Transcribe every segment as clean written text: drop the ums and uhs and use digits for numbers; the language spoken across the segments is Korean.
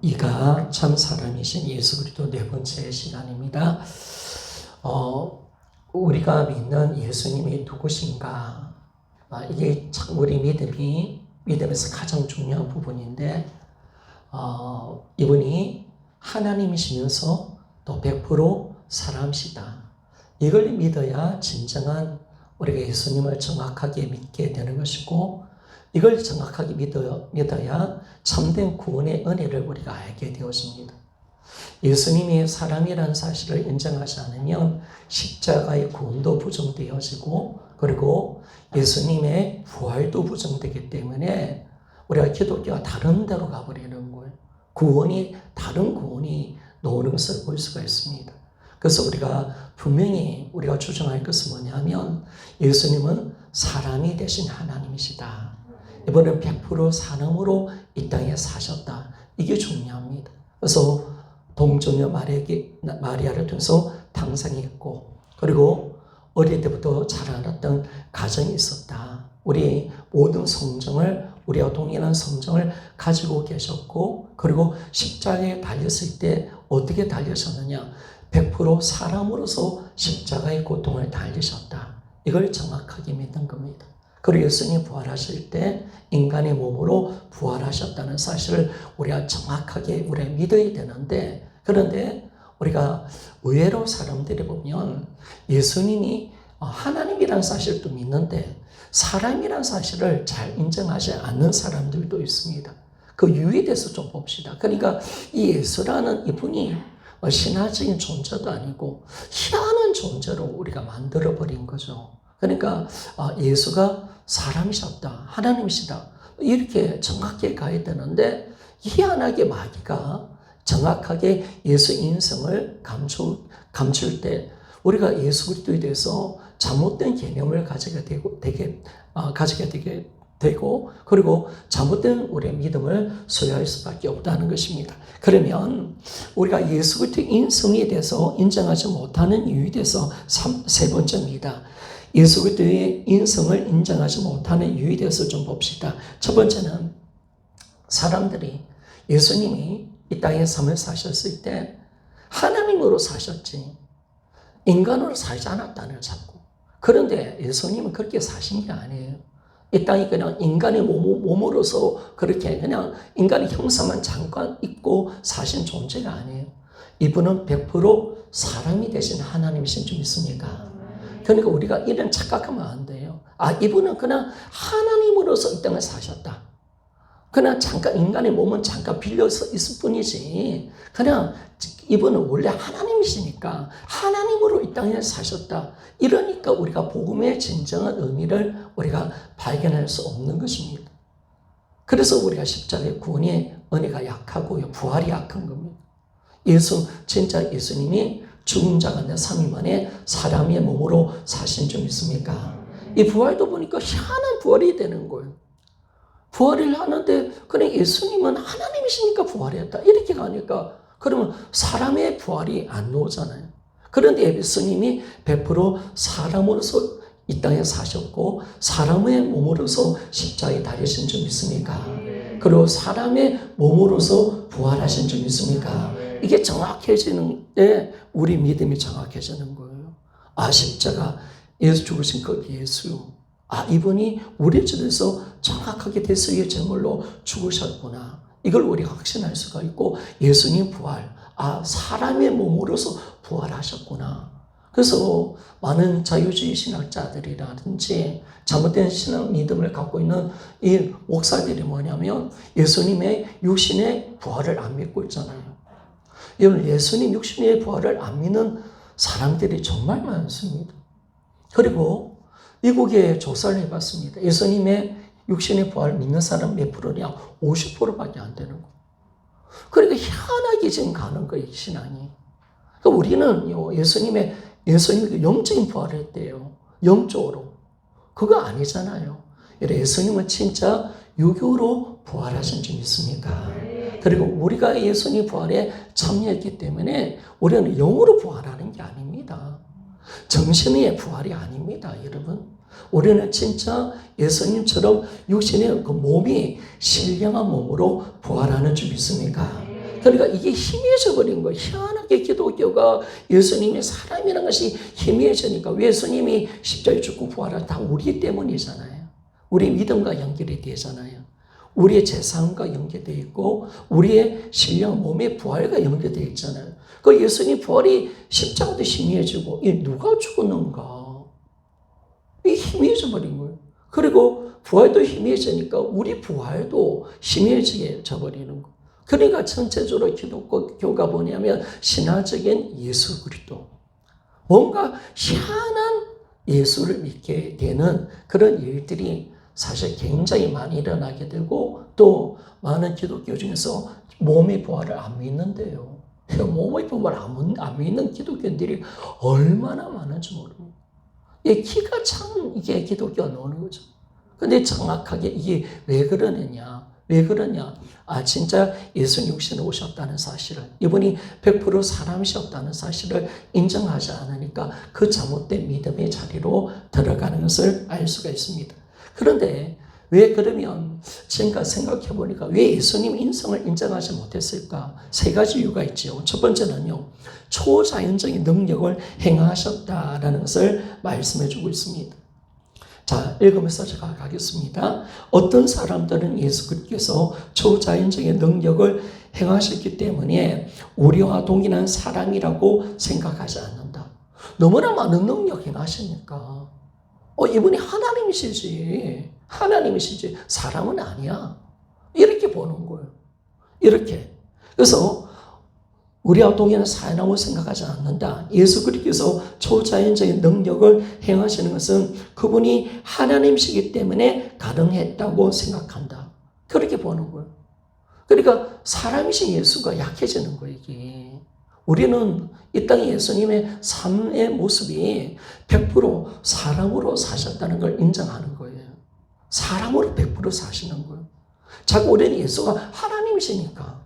이가 참 사람이신 예수 그리스도 네 번째 시간입니다. 우리가 믿는 예수님이 누구신가? 이게 참 우리 믿음에서 가장 중요한 부분인데, 이분이 하나님이시면서 또 100% 사람이시다. 이걸 믿어야 진정한 우리가 예수님을 정확하게 믿게 되는 것이고, 이걸 정확하게 믿어야 참된 구원의 은혜를 우리가 알게 되어집니다. 예수님이 사람이라는 사실을 인정하지 않으면 십자가의 구원도 부정되어지고, 그리고 예수님의 부활도 부정되기 때문에 우리가 기독교가 다른 데로 가버리는 거예요. 다른 구원이 나오는 것을 볼 수가 있습니다. 그래서 분명히 우리가 주장할 것은 뭐냐면, 예수님은 사람이 되신 하나님이시다. 이번엔 100% 사람으로 이 땅에 사셨다. 이게 중요합니다. 그래서 동정녀 마리아를 통해서 탄생했고, 그리고 어릴 때부터 자라났던 가정이 있었다. 우리 모든 성정을, 우리와 동일한 성정을 가지고 계셨고, 그리고 십자가에 달렸을 때 어떻게 달리셨느냐? 100% 사람으로서 십자가의 고통을 달리셨다. 이걸 정확하게 믿는 겁니다. 그리고 예수님이 부활하실 때 인간의 몸으로 부활하셨다는 사실을 우리가 정확하게 믿어야 되는데, 그런데 우리가 의외로 사람들이 보면 예수님이 하나님이라는 사실도 믿는데 사람이라는 사실을 잘 인정하지 않는 사람들도 있습니다. 그 이유에 대해서 좀 봅시다. 그러니까 이 예수라는 이분이 신화적인 존재도 아니고 희한한 존재로 우리가 만들어버린 거죠. 그러니까 예수가 사람이셨다, 하나님이시다, 이렇게 정확하게 가야 되는데, 희한하게 마귀가 정확하게 예수 인성을 감출 때 우리가 예수 그리스도에 대해서 잘못된 개념을 가지게 되고, 그리고 잘못된 우리의 믿음을 소유할 수밖에 없다는 것입니다. 그러면 우리가 예수 그리스도의 인성에 대해서 인정하지 못하는 이유에 대해서 세 번째입니다. 예수 그리스도의 인성을 인정하지 못하는 이유에 대해서 좀 봅시다. 첫 번째는 사람들이 예수님이 이 땅에 삶을 사셨을 때 하나님으로 사셨지 인간으로 살지 않았다는 자꾸. 그런데 예수님은 그렇게 사신 게 아니에요. 이 땅이 그냥 인간의 몸으로서 그렇게 그냥 인간의 형상만 잠깐 입고 사신 존재가 아니에요. 이분은 100% 사람이 되신 하나님이신 줄 믿습니까? 그러니까 우리가 이런 착각하면 안 돼요. 이분은 그냥 하나님으로서 이 땅을 사셨다. 그냥 잠깐 인간의 몸은 잠깐 빌려서 있을 뿐이지, 그냥 이분은 원래 하나님이시니까 하나님으로 이 땅에 사셨다. 이러니까 우리가 복음의 진정한 의미를 우리가 발견할 수 없는 것입니다. 그래서 우리가 십자가의 구원의 은혜가 약하고요, 부활이 약한 겁니다. 진짜 예수님이 죽은 자 가운데 3일 만에 사람의 몸으로 사신 줄 믿습니까? 이 부활도 보니까 희한한 부활이 되는 거예요. 부활을 하는데 그냥 예수님은 하나님이시니까 부활했다, 이렇게 가니까 그러면 사람의 부활이 안 나오잖아요. 그런데 예수님이 100% 사람으로서 이 땅에 사셨고 사람의 몸으로서 십자가에 달리신 줄 믿습니까? 그리고 사람의 몸으로서 부활하신 줄 믿습니까? 이게 정확해지는 때 우리 믿음이 정확해지는 거예요. 십자가 예수 죽으신 그 예수, 이분이 우리 집에서 정확하게 대수의 제물로 죽으셨구나. 이걸 우리가 확신할 수가 있고, 예수님 부활, 사람의 몸으로서 부활하셨구나. 그래서 많은 자유주의 신학자들이라든지 잘못된 신앙 믿음을 갖고 있는 이 목사들이 뭐냐면 예수님의 육신의 부활을 안 믿고 있잖아요. 여러분, 예수님 육신의 부활을 안 믿는 사람들이 정말 많습니다. 그리고 미국에 조사를 해봤습니다. 예수님의 육신의 부활을 믿는 사람 몇 프로냐? 50%밖에 안 되는 거예요. 그러니까 희한하게 지금 가는 거예요, 신앙이. 그러니까 우리는 예수님이 영적인 부활을 했대요. 영적으로. 그거 아니잖아요. 예수님은 진짜 육으로 부활하신 줄 믿습니까? 그리고 우리가 예수님 부활에 참여했기 때문에 우리는 영으로 부활하는 게 아닙니다. 정신의 부활이 아닙니다, 여러분. 우리는 진짜 예수님처럼 육신의 그 몸이 신령한 몸으로 부활하는 줄 믿습니까? 그러니까 이게 희미해져 버린 거예요. 희한하게 기독교가 예수님이 사람이라는 것이 희미해지니까 예수님이 십자가에 죽고 부활한 다 우리 때문이잖아요. 우리 믿음과 연결이 되잖아요. 우리의 재산과 연결되어 있고 우리의 신령 몸의 부활과 연결되어 있잖아요. 그 예수님 부활이 십자가도 희미해지고 이 누가 죽었는가? 이 희미해져 버린 거예요. 그리고 부활도 희미해지니까 우리 부활도 희미해져 버리는 거예요. 그러니까 전체적으로 기독교가 뭐냐면 신화적인 예수 그리스도. 뭔가 희한한 예수를 믿게 되는 그런 일들이 사실 굉장히 많이 일어나게 되고 또 많은 기독교 중에서 몸의 부활을 안 믿는데요. 몸의 부활을 안 믿는 기독교인들이 얼마나 많은지 모릅니다. 기가 찬 이게 기독교가 나오는 거죠. 근데 정확하게 이게 왜 그러느냐? 왜 그러냐? 진짜 예수님 육신에 오셨다는 사실을, 이분이 100% 사람이셨다는 사실을 인정하지 않으니까 그 잘못된 믿음의 자리로 들어가는 것을 알 수가 있습니다. 그런데 왜 그러면 지금까지 생각해 보니까 왜 예수님 인성을 인정하지 못했을까? 세 가지 이유가 있죠. 첫 번째는요, 초자연적인 능력을 행하셨다라는 것을 말씀해 주고 있습니다. 자, 읽으면서 제가 가겠습니다. 어떤 사람들은 예수 그리스도께서 초자연적인 능력을 행하셨기 때문에 우리와 동일한 사람이라고 생각하지 않는다. 너무나 많은 능력 행하시니까 이분이 하나님이시지 사람은 아니야. 이렇게 보는 거예요. 이렇게. 그래서 우리와 동일한 사람이라고 생각하지 않는다. 예수 그리스도께서 초자연적인 능력을 행하시는 것은 그분이 하나님이시기 때문에 가능했다고 생각한다. 그렇게 보는 거예요. 그러니까 사람이신 예수가 약해지는 거예요, 이게. 우리는 이 땅에 예수님의 삶의 모습이 100% 사람으로 사셨다는 걸 인정하는 거예요. 사람으로 100% 사시는 거예요. 자꾸 우리는 예수가 하나님이시니까.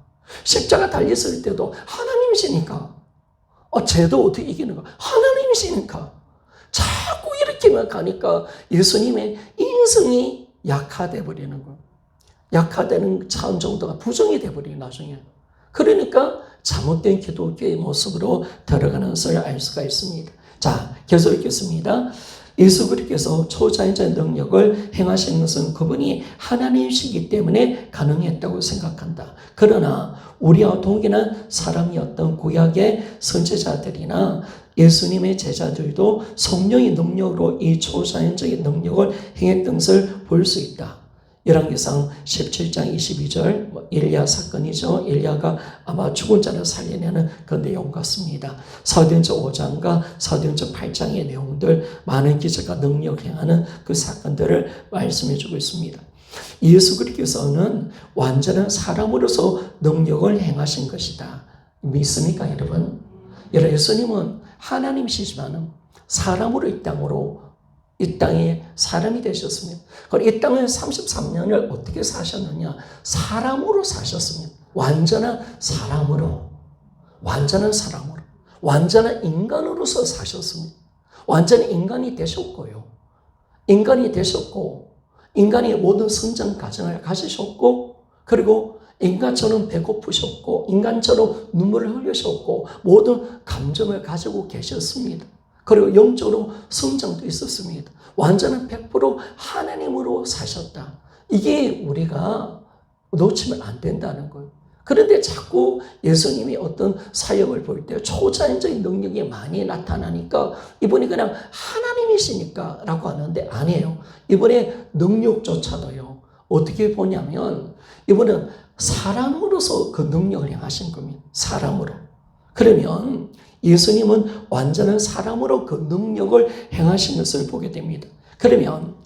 십자가 달렸을 때도 하나님이시니까. 죄도 어떻게 이기는 거야? 하나님이시니까. 자꾸 이렇게만 가니까 예수님의 인성이 약화돼 버리는 거예요. 약화되는 차원 정도가 부정이 돼 버리는 나중에. 그러니까 잘못된 기독교의 모습으로 들어가는 것을 알 수가 있습니다. 자, 계속 읽겠습니다. 예수 그리스도께서 초자연적인 능력을 행하시는 것은 그분이 하나님이시기 때문에 가능했다고 생각한다. 그러나 우리와 동일한 사람이었던 구약의 선지자들이나 예수님의 제자들도 성령의 능력으로 이 초자연적인 능력을 행했던 것을 볼 수 있다. 열왕기상 17장 22절 엘리야 사건이죠. 엘리야가 아마 죽은 자를 살려내는 그 내용 같습니다. 사도행전 5장과 사도행전 8장의 내용들, 많은 기적과 능력 행하는 그 사건들을 말씀해 주고 있습니다. 예수 그리스도는 완전한 사람으로서 능력을 행하신 것이다. 믿습니까, 여러분? 예수님은 하나님이시지만 사람으로 이 땅에 사람이 되셨습니다. 그리고 이 땅에 33년을 어떻게 사셨느냐? 사람으로 사셨습니다. 완전한 사람으로. 완전한 인간으로서 사셨습니다. 완전히 인간이 되셨고요. 인간이 되셨고, 인간이 모든 성장 과정을 가지셨고, 그리고 인간처럼 배고프셨고, 인간처럼 눈물을 흘리셨고, 모든 감정을 가지고 계셨습니다. 그리고 영적으로 성장도 있었습니다. 완전한 100% 하나님으로 사셨다. 이게 우리가 놓치면 안 된다는 거예요. 그런데 자꾸 예수님이 어떤 사역을 볼 때 초자연적인 능력이 많이 나타나니까 이분이 그냥 하나님이시니까 라고 하는데 아니에요. 이분의 능력조차도요. 어떻게 보냐면 이분은 사람으로서 그 능력을 행하신 겁니다. 사람으로. 그러면 예수님은 완전한 사람으로 그 능력을 행하신 것을 보게 됩니다.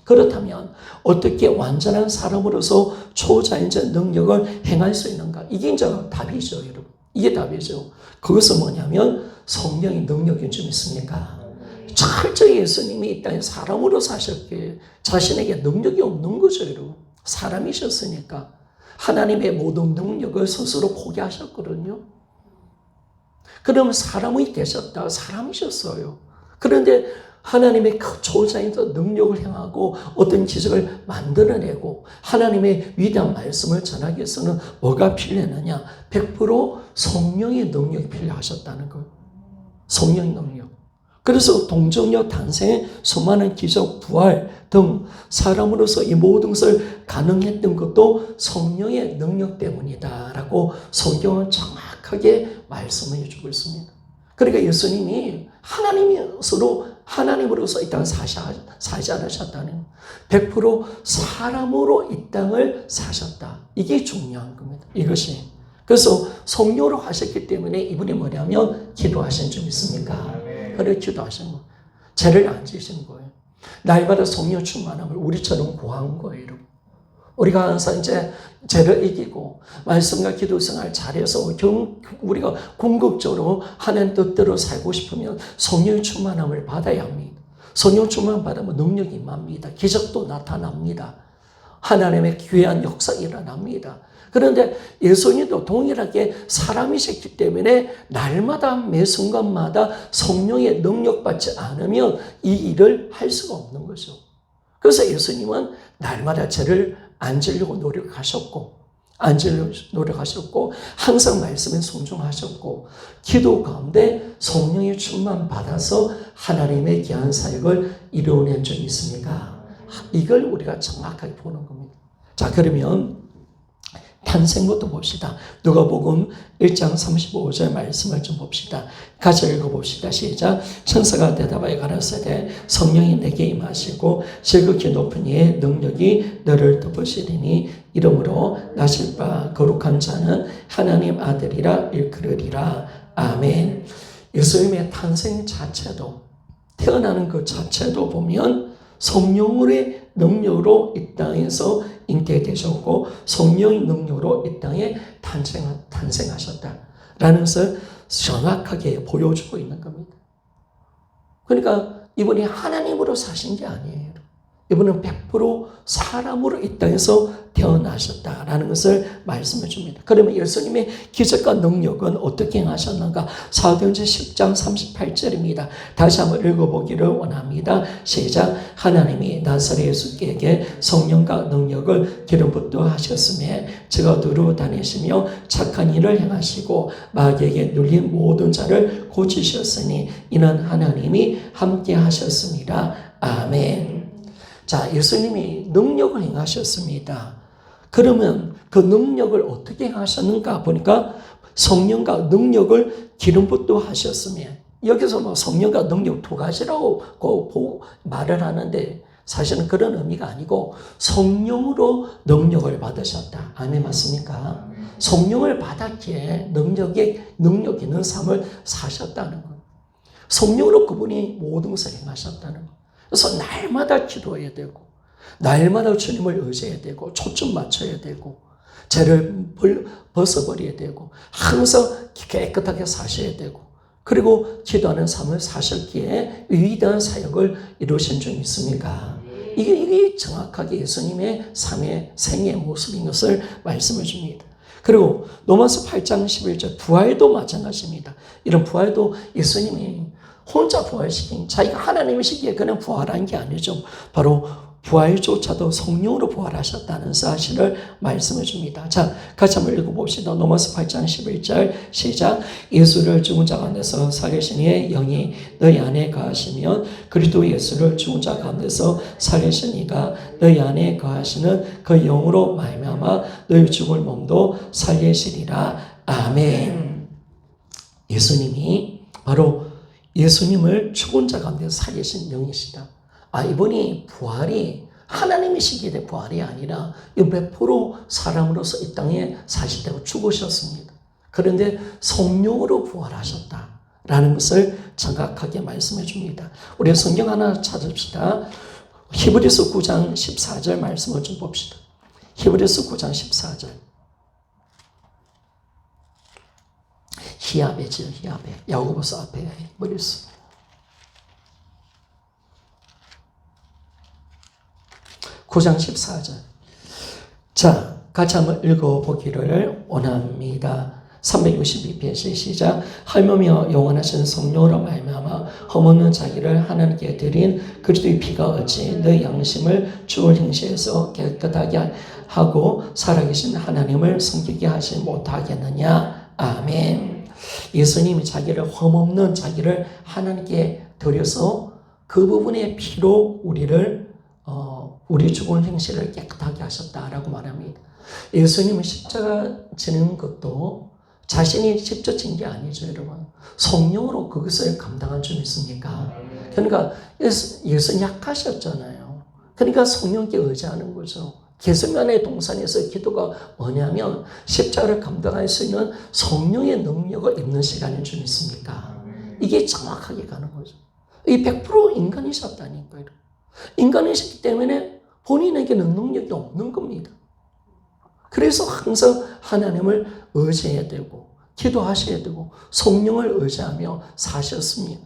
그렇다면 어떻게 완전한 사람으로서 초자연적 능력을 행할 수 있는가? 이게 이제 답이죠, 여러분. 이게 답이죠. 그것은 뭐냐면 성령의 능력인 줄 믿습니까? 철저히 예수님이 이 땅에 사람으로 사셨기에 자신에게 능력이 없는 거죠, 여러분. 사람이셨으니까 하나님의 모든 능력을 스스로 포기하셨거든요. 그러면 사람이 되셨다. 사람이셨어요. 그런데 하나님의 그 조자에서 능력을 행하고 어떤 기적을 만들어내고 하나님의 위대한 말씀을 전하기 위해서는 뭐가 필요했느냐? 100% 성령의 능력이 필요하셨다는 거예요. 성령의 능력. 그래서 동정녀 탄생, 수많은 기적, 부활 등 사람으로서 이 모든 것을 가능했던 것도 성령의 능력 때문이다라고 성경은 정확하게 말씀을 해주고 있습니다. 그러니까 예수님이 하나님으로서 이 땅을 사지 않으셨다는 100% 사람으로 이 땅을 사셨다. 이게 중요한 겁니다. 이것이. 그래서 성령으로 하셨기 때문에 이분이 뭐냐면 기도하신 줄 믿습니까? 그래 기도하신 거. 죄를 안 지신 거예요. 날마다 성령 충만함을 우리처럼 구한 거예요, 여러분. 우리가 항상 이제 죄를 이기고 말씀과 기도 생활 잘해서 우리가 궁극적으로 하나님 뜻대로 살고 싶으면 성령 충만함을 받아야 합니다. 성령 충만 받으면 능력이 임합니다. 기적도 나타납니다. 하나님의 귀한 역사가 일어납니다. 그런데 예수님도 동일하게 사람이셨기 때문에 날마다 매 순간마다 성령의 능력받지 않으면 이 일을 할 수가 없는 거죠. 그래서 예수님은 날마다 죄를 안 지려고 노력하셨고 항상 말씀에 순종하셨고 기도 가운데 성령의 충만 받아서 하나님의 귀한 사역을 이루어낸 적이 있습니까? 이걸 우리가 정확하게 보는 겁니다. 자, 그러면 탄생부터 봅시다. 누가복음 1장 35절 말씀을 좀 봅시다. 같이 읽어봅시다. 시작. 천사가 대답하여 가라사대 성령이 내게 임하시고 지극히 높은 이의 능력이 너를 덮으시리니 이러므로 나실 바 거룩한 자는 하나님 아들이라 일컬으리라. 아멘. 예수님의 탄생 자체도 태어나는 그 자체도 보면 성령의 능력으로 이 땅에서 잉태되셨고 성령의 능력으로 이 땅에 탄생하셨다라는 것을 정확하게 보여주고 있는 겁니다. 그러니까 이분이 하나님으로 사신 게 아니에요. 이분은 100% 사람으로 이 땅에서 태어나셨다라는 것을 말씀해 줍니다. 그러면 예수님의 기적과 능력은 어떻게 행하셨는가? 사도행전 10장 38절입니다. 다시 한번 읽어보기를 원합니다. 시작. 하나님이 나사렛 예수께게 성령과 능력을 기름 붓게 하셨으며 저가 두루 다니시며 착한 일을 행하시고 마귀에게 눌린 모든 자를 고치셨으니 이는 하나님이 함께 하셨습니다. 아멘. 자, 예수님이 능력을 행하셨습니다. 그러면 그 능력을 어떻게 행하셨는가 보니까 성령과 능력을 기름 붓도 하셨으며 여기서 뭐 성령과 능력 두 가지라고 말을 하는데 사실은 그런 의미가 아니고 성령으로 능력을 받으셨다. 아멘 맞습니까? 성령을 받았기에 능력 있는 삶을 사셨다는 것. 성령으로 그분이 모든 것을 행하셨다는 것. 그래서 날마다 기도해야 되고 날마다 주님을 의지해야 되고 초점 맞춰야 되고 죄를 벗어버려야 되고 항상 깨끗하게 사셔야 되고 그리고 기도하는 삶을 사셨기에 위대한 사역을 이루신 줄 믿습니까? 이게 정확하게 예수님의 삶의 생애의 모습인 것을 말씀해 줍니다. 그리고 로마서 8장 11절 부활도 마찬가지입니다. 이런 부활도 예수님이 혼자 부활시킨 자기가 하나님이시기에 그냥 부활한 게 아니죠. 바로 부활조차도 성령으로 부활하셨다는 사실을 말씀해 줍니다. 자, 같이 한번 읽어봅시다. 로마서 8장 11절 시작. 예수를 죽은 자 가운데서 살리신 이의 영이 너희 안에 거하시면 그리스도 예수를 죽은 자 가운데서 살리신 이가 너희 안에 거하시는 그 영으로 말미암아 너희 죽을 몸도 살리시리라. 아멘. 예수님이 바로 예수님을 죽은 자 가운데서 살리신 영이시다. 이분이 부활이 하나님이시기에 부활이 아니라 100% 사람으로서 이 땅에 사시되고 죽으셨습니다. 그런데 성령으로 부활하셨다라는 것을 정확하게 말씀해 줍니다. 우리 성경 하나 찾읍시다. 히브리서 9장 14절 말씀을 좀 봅시다. 히브리서 9장 14절. 히야베죠, 히야베. 야고보서 앞에 히브리서. (9장 14절) 자, 같이 한번 읽어보기를 원합니다. 362페이지 시작. 할멈이여 영원하신 성령으로 말미암아 험없는 자기를 하나님께 드린 그리스도의 피가 어찌 너희 양심을 죽을 행실에서 깨끗하게 하고 살아계신 하나님을 섬기게 하지 못하겠느냐. 아멘. 예수님이 자기를 험없는 자기를 하나님께 드려서 그 부분의 피로 우리 죽은 행실을 깨끗하게 하셨다라고 말합니다. 예수님은 십자가 지는 것도 자신이 직접 진 게 아니죠, 여러분. 성령으로 그것을 감당한 줄 믿습니까? 그러니까 예수님 약하셨잖아요. 그러니까 성령께 의지하는 거죠. 게세마네 동산에서 기도가 뭐냐면 십자가를 감당할 수 있는 성령의 능력을 입는 시간인 줄 믿습니까? 이게 정확하게 가는 거죠. 이 100% 인간이셨다니까요. 인간이셨기 때문에 본인에게는 능력이 없는 겁니다. 그래서 항상 하나님을 의지해야 되고 기도하셔야 되고 성령을 의지하며 사셨습니다.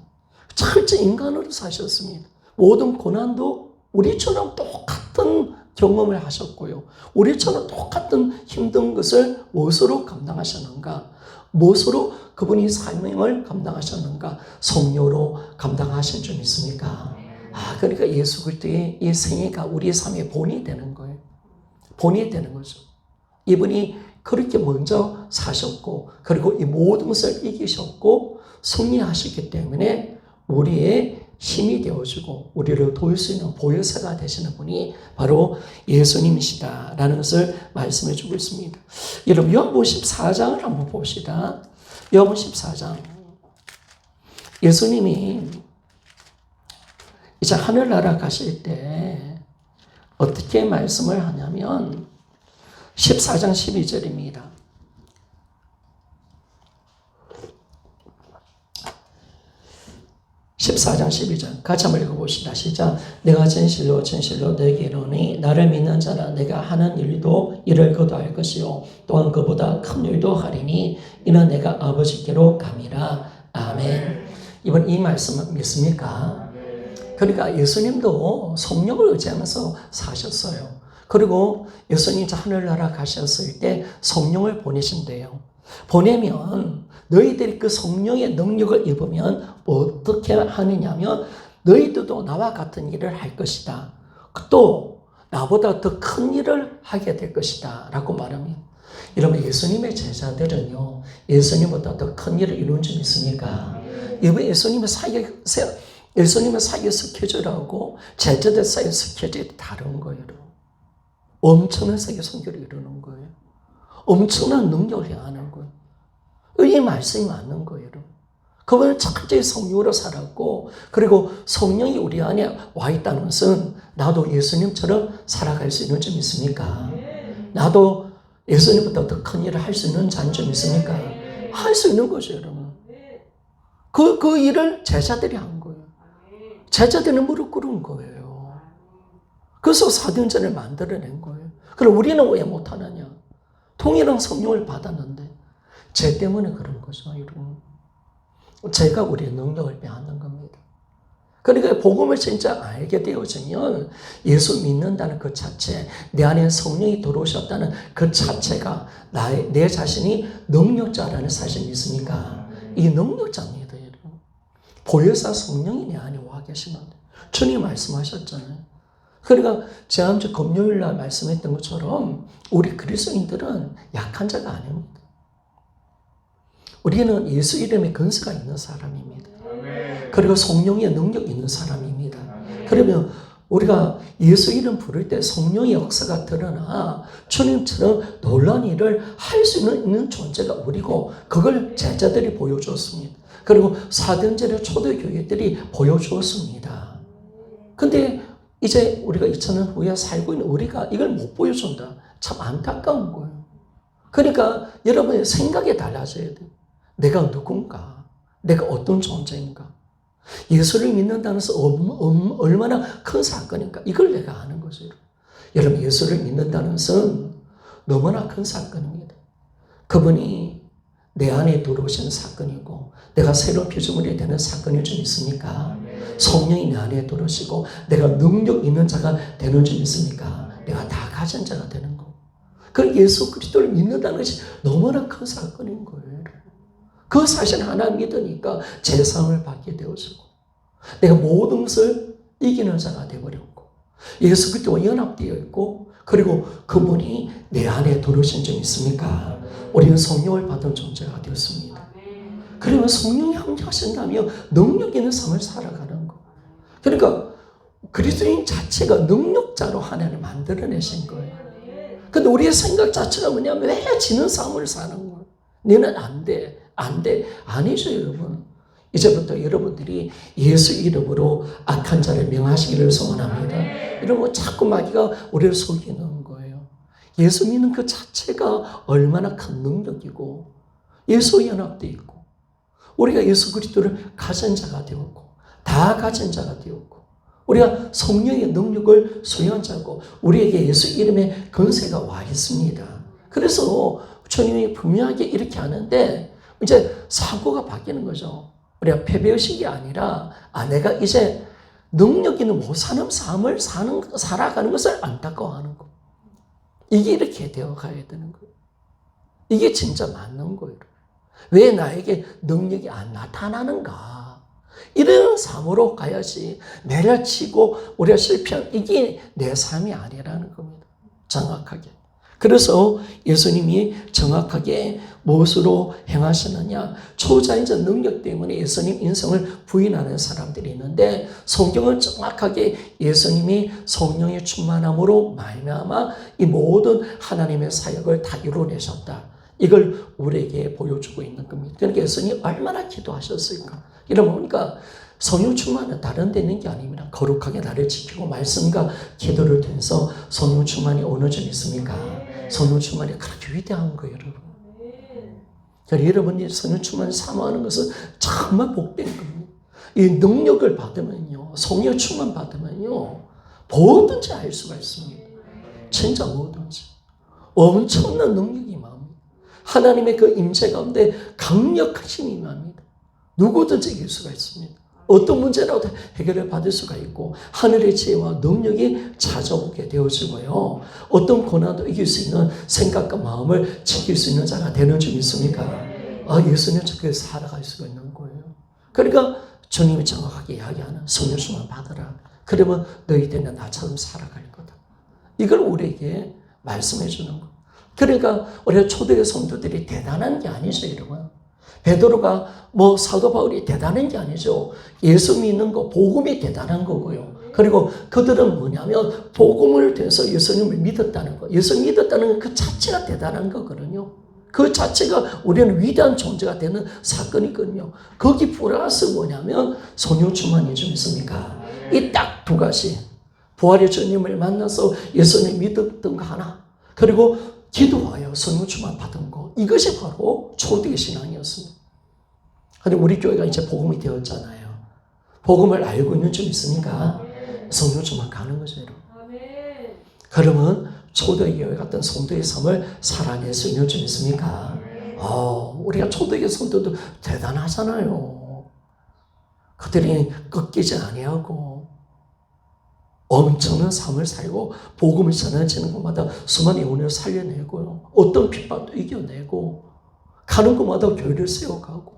철저히 인간으로 사셨습니다. 모든 고난도 우리처럼 똑같은 경험을 하셨고요. 우리처럼 똑같은 힘든 것을 무엇으로 감당하셨는가? 무엇으로 그분이 사명을 감당하셨는가? 성령으로 감당하신 줄 믿습니까? 그러니까 예수 그리스도의 이 생애가 우리의 삶의 본이 되는 거예요. 본이 되는 거죠. 이분이 그렇게 먼저 사셨고 그리고 이 모든 것을 이기셨고 승리하셨기 때문에 우리의 힘이 되어주고 우리를 도울 수 있는 보혜사가 되시는 분이 바로 예수님이시다라는 것을 말씀해 주고 있습니다. 여러분 요한복음 14장을 한번 봅시다. 요한복음 14장. 예수님이 이제 하늘나라 가실 때 어떻게 말씀을 하냐면 14장 12절입니다. 14장 12절 같이 한번 읽어봅시다. 시작. 내가 진실로 진실로 너에게 이르노니 나를 믿는 자는 내가 하는 일도 이를 그도 할 것이요 또한 그보다 큰 일도 하리니 이는 내가 아버지께로 감이라. 아멘. 이번 이 말씀 믿습니까? 그러니까 예수님도 성령을 의지하면서 사셨어요. 그리고 예수님 하늘나라 가셨을 때 성령을 보내신대요. 보내면 너희들이 그 성령의 능력을 입으면 어떻게 하느냐면 너희들도 나와 같은 일을 할 것이다. 또 나보다 더 큰 일을 하게 될 것이다 라고 말합니다. 여러분 예수님의 제자들은요 예수님보다 더 큰 일을 이룬 줄 믿습니까? 여러분 예수님의 사이의 스케줄하고 제자들 사이의 스케줄이 다른 거예요. 엄청난 세계 선교를 이루는 거예요. 엄청난 능력을 행하는 거예요. 이 말씀이 맞는 거예요. 그분은 철저히 성령으로 살았고 그리고 성령이 우리 안에 와 있다는 것은 나도 예수님처럼 살아갈 수 있는 줄 믿습니까? 나도 예수님보다 더 큰 일을 할 수 있는 자인 줄 믿습니까? 할 수 있는 거죠, 여러분. 그 일을 제자들이 한 거예요. 제자들은 무릎 꿇은 거예요. 그래서 사도행전을 만들어낸 거예요. 그럼 우리는 왜 못하느냐? 통일한 성령을 받았는데 죄 때문에 그런 거죠, 여러분. 죄가 우리의 능력을 빼앗는 겁니다. 그러니까 복음을 진짜 알게 되어지면 예수 믿는다는 그 자체, 내 안에 성령이 들어오셨다는 그 자체가 내 자신이 능력자라는 사실 믿습니까? 이 능력자입니다, 여러분. 보혜사 성령이 내 안에 와 계시는데 주님 말씀하셨잖아요. 그러니까 지난주 금요일 날 말씀했던 것처럼 우리 그리스도인들은 약한 자가 아닙니다. 우리는 예수 이름에 근세가 있는 사람입니다. 그리고 성령의 능력이 있는 사람입니다. 그러면 우리가 예수 이름 부를 때 성령의 역사가 드러나 주님처럼 놀라운 일을 할 수 있는 존재가 우리고 그걸 제자들이 보여주었습니다. 그리고 사도행전의 초대교회들이 보여주었습니다. 근데 이제 우리가 2000년 후에 살고 있는 우리가 이걸 못 보여준다. 참 안타까운 거예요. 그러니까 여러분의 생각이 달라져야 돼요. 내가 누군가? 내가 어떤 존재인가? 예수를 믿는다는 것은 얼마나 큰 사건인가? 이걸 내가 아는 거죠. 여러분 예수를 믿는다는 것은 너무나 큰 사건입니다. 그분이 내 안에 들어오신 사건이고 내가 새로운 피조물이 되는 사건일 줄 믿습니까? 성령이 내 안에 들어오시고 내가 능력 있는 자가 되는 줄 믿습니까? 내가 다 가진 자가 되는 거. 그 예수 그리스도를 믿는다는 것이 너무나 큰 사건인 거예요. 그 사실 하나 믿으니까 재상을 받게 되어지고 내가 모든 것을 이기는 자가 되어버렸고 예수 그리스도와 연합되어 있고 그리고 그분이 내 안에 들어오신 적 있습니까? 우리는 성령을 받은 존재가 되었습니다. 그러면 성령이 함께하신다면 능력 있는 삶을 살아가는 거. 그러니까 그리스도인 자체가 능력자로 하나님을 만들어내신 거예요. 근데 우리의 생각 자체가 뭐냐면 왜 지는 삶을 사는 거예요. 너는 안 돼. 안 돼. 아니죠, 여러분. 이제부터 여러분들이 예수 이름으로 악한 자를 명하시기를 소원합니다. 이러면 자꾸 마귀가 우리를 속이는 거예요. 예수 믿는 그 자체가 얼마나 큰 능력이고 예수 연합되어 있고 우리가 예수 그리스도를 가진 자가 되었고 다 가진 자가 되었고 우리가 성령의 능력을 소유한 자고 우리에게 예수 이름의 권세가 와 있습니다. 그래서 주님이 분명하게 이렇게 하는데 이제 사고가 바뀌는 거죠. 우리가 패배의식이 아니라 내가 이제 능력 있는 못 사는 삶을 살아가는 것을 안타까워하는 거. 이게 이렇게 되어가야 되는 거예요. 이게 진짜 맞는 거예요. 왜 나에게 능력이 안 나타나는가? 이런 삶으로 가야지 매를 치고 우리가 실패한 이게 내 삶이 아니라는 겁니다. 정확하게. 그래서 예수님이 정확하게 무엇으로 행하시느냐? 초자연적 능력 때문에 예수님 인성을 부인하는 사람들이 있는데 성경은 정확하게 예수님이 성령의 충만함으로 말미암아 이 모든 하나님의 사역을 다 이루어내셨다. 이걸 우리에게 보여주고 있는 겁니다. 그러니까 예수님이 얼마나 기도하셨을까? 이러면 보니까 성령 충만은 다른 데 있는 게 아닙니다. 거룩하게 나를 지키고 말씀과 기도를 통해서 성령 충만이 어느 점 있습니까? 성령 충만이 그렇게 위대한 거예요, 여러분. 그러니까 여러분이 성령 충만을 사모하는 것은 정말 복된 겁니다. 이 능력을 받으면요, 성령 충만 받으면요, 뭐든지 할 수가 있습니다. 진짜 뭐든지. 엄청난 능력이 임합니다. 하나님의 그 임재 가운데 강력하신 임합니다. 누구든지 이길 수가 있습니다. 어떤 문제라도 해결을 받을 수가 있고 하늘의 지혜와 능력이 찾아오게 되어지고요. 어떤 고난도 이길 수 있는 생각과 마음을 지킬 수 있는 자가 되는 줄 믿습니까? 예수님 저렇게 살아갈 수가 있는 거예요. 그러니까 주님이 정확하게 이야기하는 성령 충만 받으라. 그러면 너희들은 나처럼 살아갈 거다. 이걸 우리에게 말씀해 주는 거예요. 그러니까 우리가 초대의 성도들이 대단한 게 아니죠, 여러분. 베드로가 사도 바울이 대단한 게 아니죠. 예수 믿는 거, 복음이 대단한 거고요. 그리고 그들은 뭐냐면 복음을 통해서 예수님을 믿었다는 거. 예수 믿었다는 그 자체가 대단한 거거든요. 그 자체가 우리는 위대한 존재가 되는 사건이거든요. 거기 플러스 뭐냐면 성령 충만이 좀 있습니까? 이 딱 두 가지. 부활의 주님을 만나서 예수님 믿었던 거 하나. 그리고 기도하여 성령 충만 받은 거. 이것이 바로 초대의 신앙이었습니다. 근데 우리 교회가 이제 복음이 되었잖아요. 복음을 알고 있는 점 있습니까? 성령 충만 가는 거죠, 여러분. 그러면 초대의 교회 같은 성도의 삶을 살아낼 수 있는 점 있습니까? 우리가 초대의 성도도 대단하잖아요. 그들이 꺾이지 아니하고 엄청난 삶을 살고 복음을 전해지는 곳마다 수많은 영혼을 살려내고요. 어떤 핍박도 이겨내고 가는 곳마다 교회를 세워가고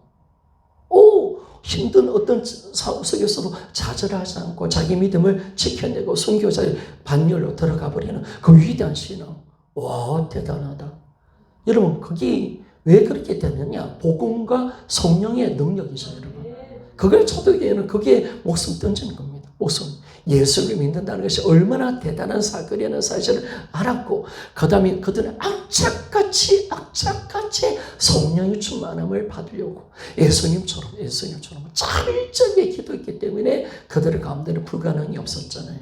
힘든 어떤 사업 속에서도 좌절하지 않고 자기 믿음을 지켜내고 선교자의 반열로 들어가 버리는 그 위대한 신앙. 와, 대단하다. 여러분, 거기 왜 그렇게 되느냐? 복음과 성령의 능력이죠, 여러분. 그걸 초대교회는 거기에 목숨 던지는 겁니다. 목숨. 예수를 믿는다는 것이 얼마나 대단한 사건이라는 사실을 알았고 그 다음에 그들은 악착같이 성령의 충만함을 받으려고 예수님처럼 철저하게 기도했기 때문에 그들 가운데는 불가능이 없었잖아요.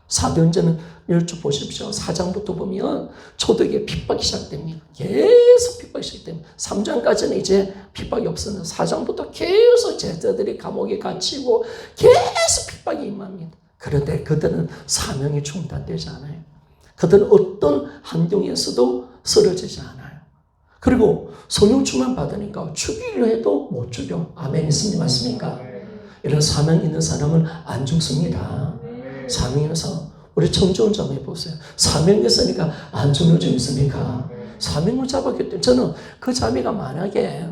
사도행전을 쭉 보십시오. 4장부터 보면 초대교회 핍박이 시작됩니다. 계속 핍박이 시작됩니다. 3장까지는 이제 핍박이 없었는데 4장부터 계속 제자들이 감옥에 갇히고 계속 핍박이 임합니다. 그런데 그들은 사명이 중단되지 않아요. 그들은 어떤 환경에서도 쓰러지지 않아요. 그리고 성령 충만 받으니까 죽이려 해도 못 죽여. 아멘 있습니까? 맞습니까? 이런 사명 있는 사람은 안 죽습니다. 사명 있는 사람. 우리 청주원 좀 해보세요. 사명 있으니까 안 주는 점 있습니까? 사명을 잡았기 때문에 저는 그 자매가 만약에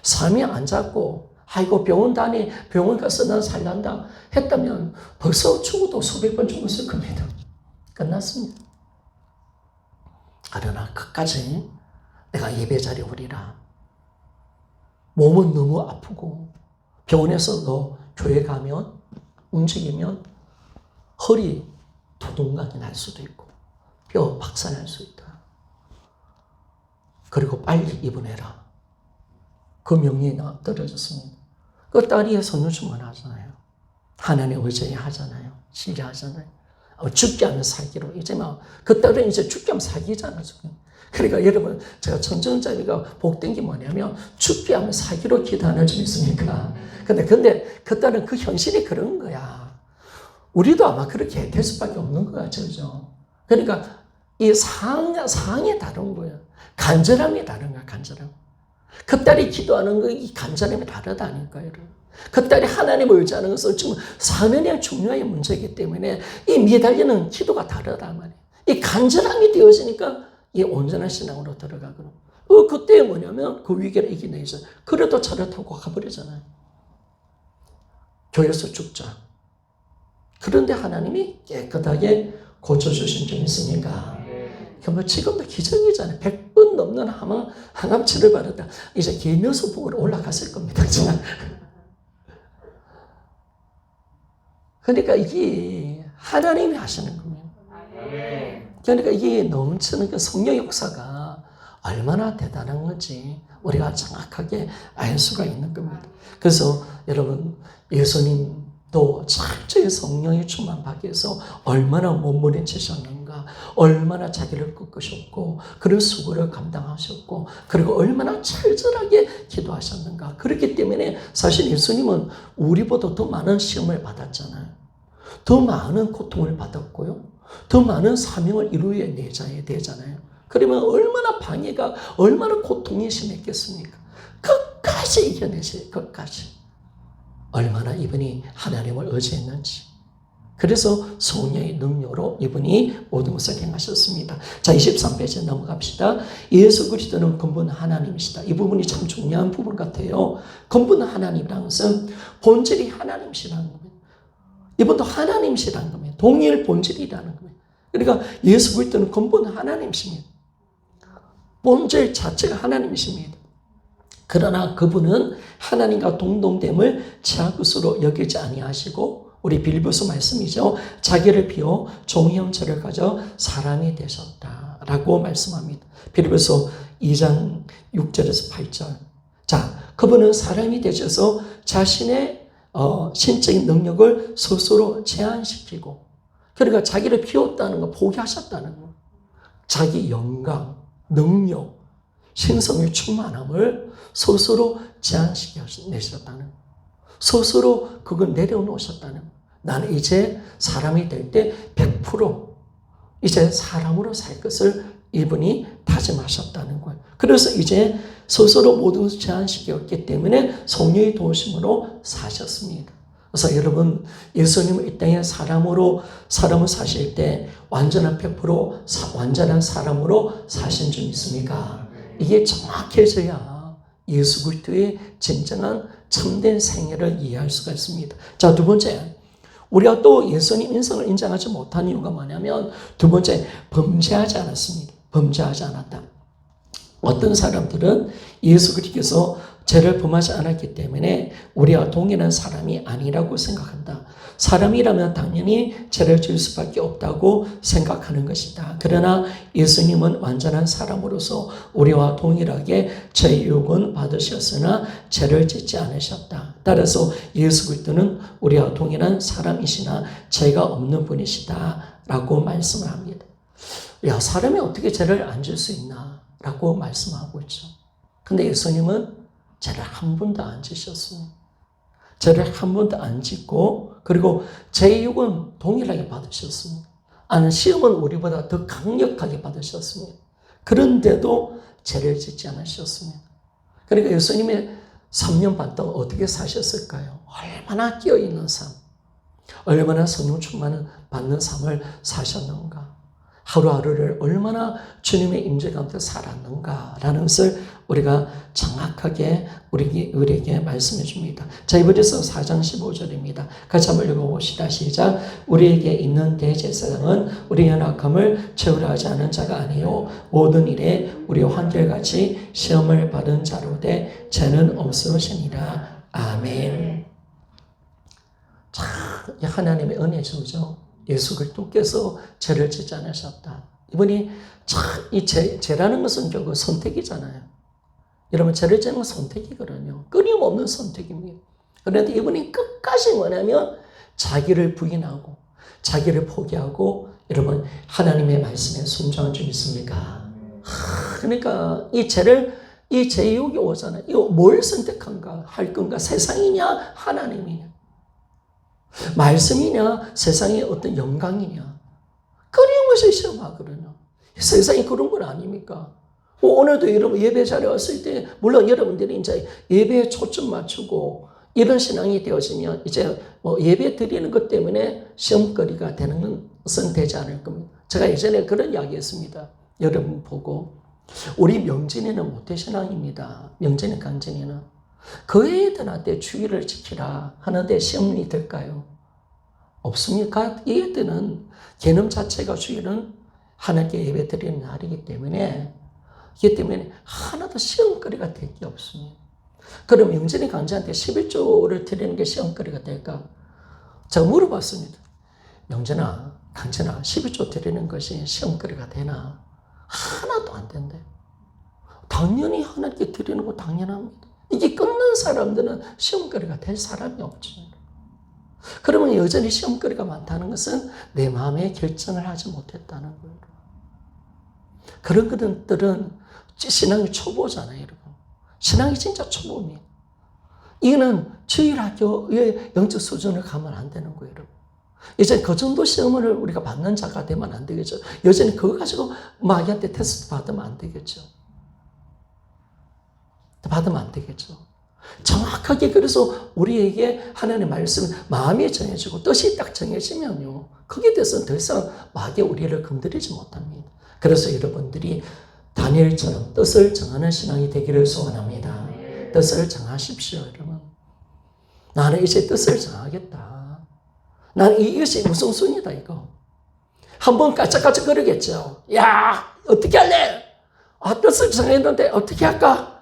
사명 안 잡고 아이고 병원 가서 난 살란다 했다면 벌써 죽어도 수백 번 죽었을 겁니다. 끝났습니다. 그러나 끝까지 내가 예배 자리에 오리라. 몸은 너무 아프고 병원에서 너 교회 가면 움직이면 허리 두동강이 날 수도 있고 뼈 박살날 수 있다. 그리고 빨리 입원해라. 그 명령이 떨어졌습니다. 그 딸이 선유주문 하잖아요. 하나님 의지해야 하잖아요. 신뢰하잖아요. 죽게 하면 사기로. 이제 그 딸은 이제 죽게 하면 사기잖아, 지금. 그러니까 여러분, 제가 천정자리가 복된 게 뭐냐면, 죽게 하면 사기로 기도하는 점 있습니까? 근데 그 딸은 그 현실이 그런 거야. 우리도 아마 그렇게 될 수밖에 없는 거야, 그죠? 그러니까 이 상황이 다른 거예요. 간절함이 다른 거야, 간절함. 그 딸이 기도하는 거, 이 간절함이 다르다니까요, 여러분. 그 딸이 하나님을 의지하는 것은 지금 사면의 중요한 문제이기 때문에 이 매달리는 기도가 다르단 말이에요. 이 간절함이 되어지니까 이 온전한 신앙으로 들어가거든. 그때 뭐냐면 그 위기를 이겨내죠. 그래도 차를 타고 가버리잖아요. 교회에서 죽자. 그런데 하나님이 깨끗하게 고쳐주신 점 있습니까? 그러면 지금도 기적이잖아요. 100번 넘는 항암치를 받았다. 이제 계면서 복으로 올라갔을 겁니다. 그러니까 이게 하나님이 하시는 겁니다. 그러니까 이게 넘치는 그 성령 역사가 얼마나 대단한 건지 우리가 정확하게 알 수가 있는 겁니다. 그래서 여러분, 예수님도 철저히 성령의 충만받기 위해서 얼마나 몸부림치셨는가, 얼마나 자기를 꺾으셨고 그런 수고를 감당하셨고 그리고 얼마나 철저하게 기도하셨는가. 그렇기 때문에 사실 예수님은 우리보다 더 많은 시험을 받았잖아요. 더 많은 고통을 받았고요. 더 많은 사명을 이루어내야 되잖아요. 그러면 얼마나 방해가, 얼마나 고통이 심했겠습니까? 끝까지 이겨내세요. 끝까지. 얼마나 이분이 하나님을 의지했는지. 그래서 성령의 능력으로 이분이 모든 것을 행하셨습니다. 자, 23페이지 넘어갑시다. 예수 그리스도는 근본 하나님이시다. 이 부분이 참 중요한 부분 같아요. 근본 하나님이라는 것은 본질이 하나님이시라는 겁니다. 이분도 하나님이시라는 겁니다. 동일 본질이라는 겁니다. 그러니까 예수 그리스도는 근본 하나님이십니다. 본질 자체가 하나님이십니다. 그러나 그분은 하나님과 동등됨을 취할 것으로 여기지 아니하시고 우리 빌립보서 말씀이죠. 자기를 비워 종의 형체를 가져 사람이 되셨다라고 말씀합니다. 빌립보서 2장 6절에서 8절. 자, 그분은 사람이 되셔서 자신의 신적인 능력을 스스로 제한시키고 그러니까 자기를 비웠다는 거, 포기하셨다는 거. 자기 영광, 능력, 신성의 충만함을 스스로 제한시켜내셨다는 거. 스스로 그걸 내려놓으셨다는 거. 나는 이제 사람이 될 때 100% 이제 사람으로 살 것을 이분이 다짐하셨다는 거예요. 그래서 이제 스스로 모든 것을 제한시켰기 때문에 성령의 도우심으로 사셨습니다. 그래서 여러분, 예수님은 이 땅에 사람을 사실 때 완전한 100% 완전한 사람으로 사신 줄 믿습니까? 이게 정확해져야 예수 그리스도의 진정한 참된 생애를 이해할 수가 있습니다. 자, 두 번째, 우리가 또 예수님 인성을 인정하지 못한 이유가 뭐냐면 두 번째, 범죄하지 않았습니다. 범죄하지 않았다. 어떤 사람들은 예수 그리스도께서 죄를 범하지 않았기 때문에 우리와 동일한 사람이 아니라고 생각한다. 사람이라면 당연히 죄를 지을 수밖에 없다고 생각하는 것이다. 그러나 예수님은 완전한 사람으로서 우리와 동일하게 죄의 유혹은 받으셨으나 죄를 짓지 않으셨다. 따라서 예수 그리스도는 우리와 동일한 사람이시나 죄가 없는 분이시다 라고 말씀을 합니다. 야, 사람이 어떻게 죄를 안 질 수 있나 라고 말씀하고 있죠. 근데 예수님은 죄를 한 번도 안 지셨습니다. 죄를 한 번도 안 짓고 그리고 죄의 유혹은 동일하게 받으셨습니다. 시험은 우리보다 더 강력하게 받으셨습니다. 그런데도 죄를 짓지 않으셨습니다. 그러니까 예수님의 3년 반 동안 어떻게 사셨을까요? 얼마나 끼어있는 삶. 얼마나 성령 충만을 받는 삶을 사셨는가? 하루하루를 얼마나 주님의 임재 가운데 살았는가라는 것을 우리가 정확하게 우리에게 말씀해 줍니다. 자, 이번에서 4장 15절입니다. 같이 한번 읽어봅시다. 시작. 우리에게 있는 대제사장은 우리 연약함을 채우려 하지 않은 자가 아니요 모든 일에 우리 한결같이 시험을 받은 자로되 죄는 없으시니라. 아멘. 자, 하나님의 은혜죠. 예수 그리스도께서 죄를 짓지 않으셨다. 이분이 참 이 죄라는 것은 결국 선택이잖아요. 여러분, 죄를 짓는 건 선택이거든요. 끊임없는 선택입니다. 그런데 이분이 끝까지 뭐냐면 자기를 부인하고 자기를 포기하고 여러분 하나님의 말씀에 순종한 줄 믿습니까? 그러니까 이 죄유혹이 오잖아요. 이거 뭘 선택한가 할 건가? 세상이냐 하나님이냐? 말씀이냐 세상의 어떤 영광이냐? 끊임없이 시험하거든요. 세상이 그런 건 아닙니까? 오늘도 여러분 예배 자리에 왔을 때 물론 여러분들이 이제 예배에 초점 맞추고 이런 신앙이 되어지면 이제 뭐 예배 드리는 것 때문에 시험거리가 되는 것은 되지 않을 겁니다. 제가 예전에 그런 이야기 했습니다. 여러분 보고 우리 명진이는 모태신앙입니다. 명진이 강진이는 그 애들한테 주의를 지키라 하는데 시험이 될까요? 없습니까? 이 애들은 개념 자체가 주일은 하나님께 예배 드리는 날이기 때문에 이기 때문에 하나도 시험거리가 될 게 없습니다. 그럼 영진이 강자한테 11조를 드리는 게 시험거리가 될까? 제가 물어봤습니다. 영진아, 강진아, 11조 드리는 것이 시험거리가 되나? 하나도 안 된대. 당연히 하나님께 드리는 거 당연합니다. 이게 끊는 사람들은 시험거리가 될 사람이 없죠. 그러면 여전히 시험거리가 많다는 것은 내 마음에 결정을 하지 못했다는 거예요. 그런 것들은 신앙의 초보잖아요, 여러분. 신앙이 진짜 초보입니다. 이거는 주일학교의 영적 수준을 가면 안 되는 거예요, 여러분. 이제 그 정도 시험을 우리가 받는 자가 되면 안 되겠죠. 여전히 그거 가지고 마귀한테 테스트 받으면 안 되겠죠. 받으면 안 되겠죠. 정확하게 그래서 우리에게 하나님의 말씀 마음이 정해지고 뜻이 딱 정해지면요. 거기에 대해서는 더 이상 마귀 우리를 건드리지 못합니다. 그래서 여러분들이 다니엘처럼 뜻을 정하는 신앙이 되기를 소원합니다. 뜻을 정하십시오, 여러분. 나는 이제 뜻을 정하겠다. 나는 이것이 우선순위다, 이거. 한번 까짝까짝 거리겠죠. 야, 어떻게 할래? 뜻을 정했는데 어떻게 할까?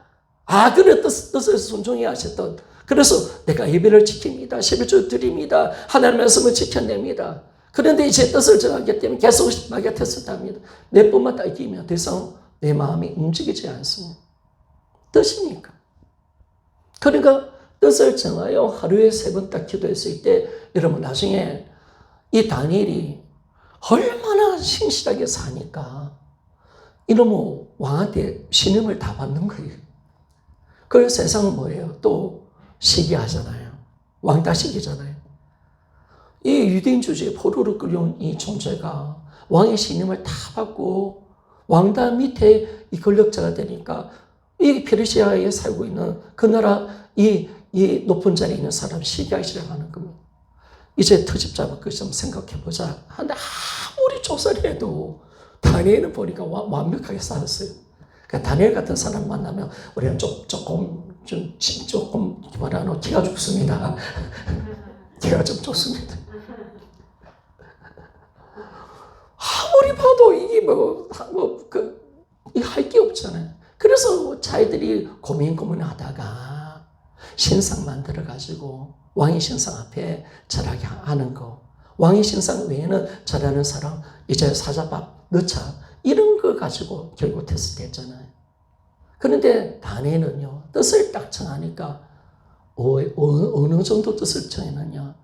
그래, 뜻을 순종해야 하셨던. 그래서 내가 예배를 지킵니다. 11조 드립니다. 하나님의 말씀을 지켜냅니다. 그런데 이제 뜻을 정하기 때문에 계속 마귀가 테스트합니다. 몇 번만 딱 이기면 더 이상 내 마음이 움직이지 않습니다. 뜻이니까. 그러니까 뜻을 정하여 하루에 3번 딱 기도했을 때 여러분 나중에 이 다니엘이 얼마나 신실하게 사니까 이놈의 왕한테 신임을 다 받는 거예요. 그 세상은 뭐예요? 또 시기하잖아요. 왕따시기잖아요. 이 유대인 주제에 포로로 끌려온 이 존재가 왕의 신임을 다 받고 왕따 밑에 이 권력자가 되니까 이 페르시아에 살고 있는 그 나라 이 높은 자리에 있는 사람 시기하기 시작하는 겁니다. 이제 트집 잡을 것 좀 생각해보자. 근데 아무리 조사를 해도 다니엘은 보니까 완벽하게 살았어요. 그러니까 다니엘 같은 사람 만나면 우리는 조금 뭐라노 기가 죽습니다. 기가 좀 좋습니다. 아무리 봐도 이게 할 게 없잖아요. 그래서 자기들이 고민하다가 신상 만들어가지고 왕의 신상 앞에 절하게 하는 거. 왕의 신상 외에는 절하는 사람 이제 사자밥 넣자. 이런 거 가지고 결국 테스트했잖아요. 그런데 다니엘은요, 뜻을 딱 정하니까 어느 정도 뜻을 정했느냐.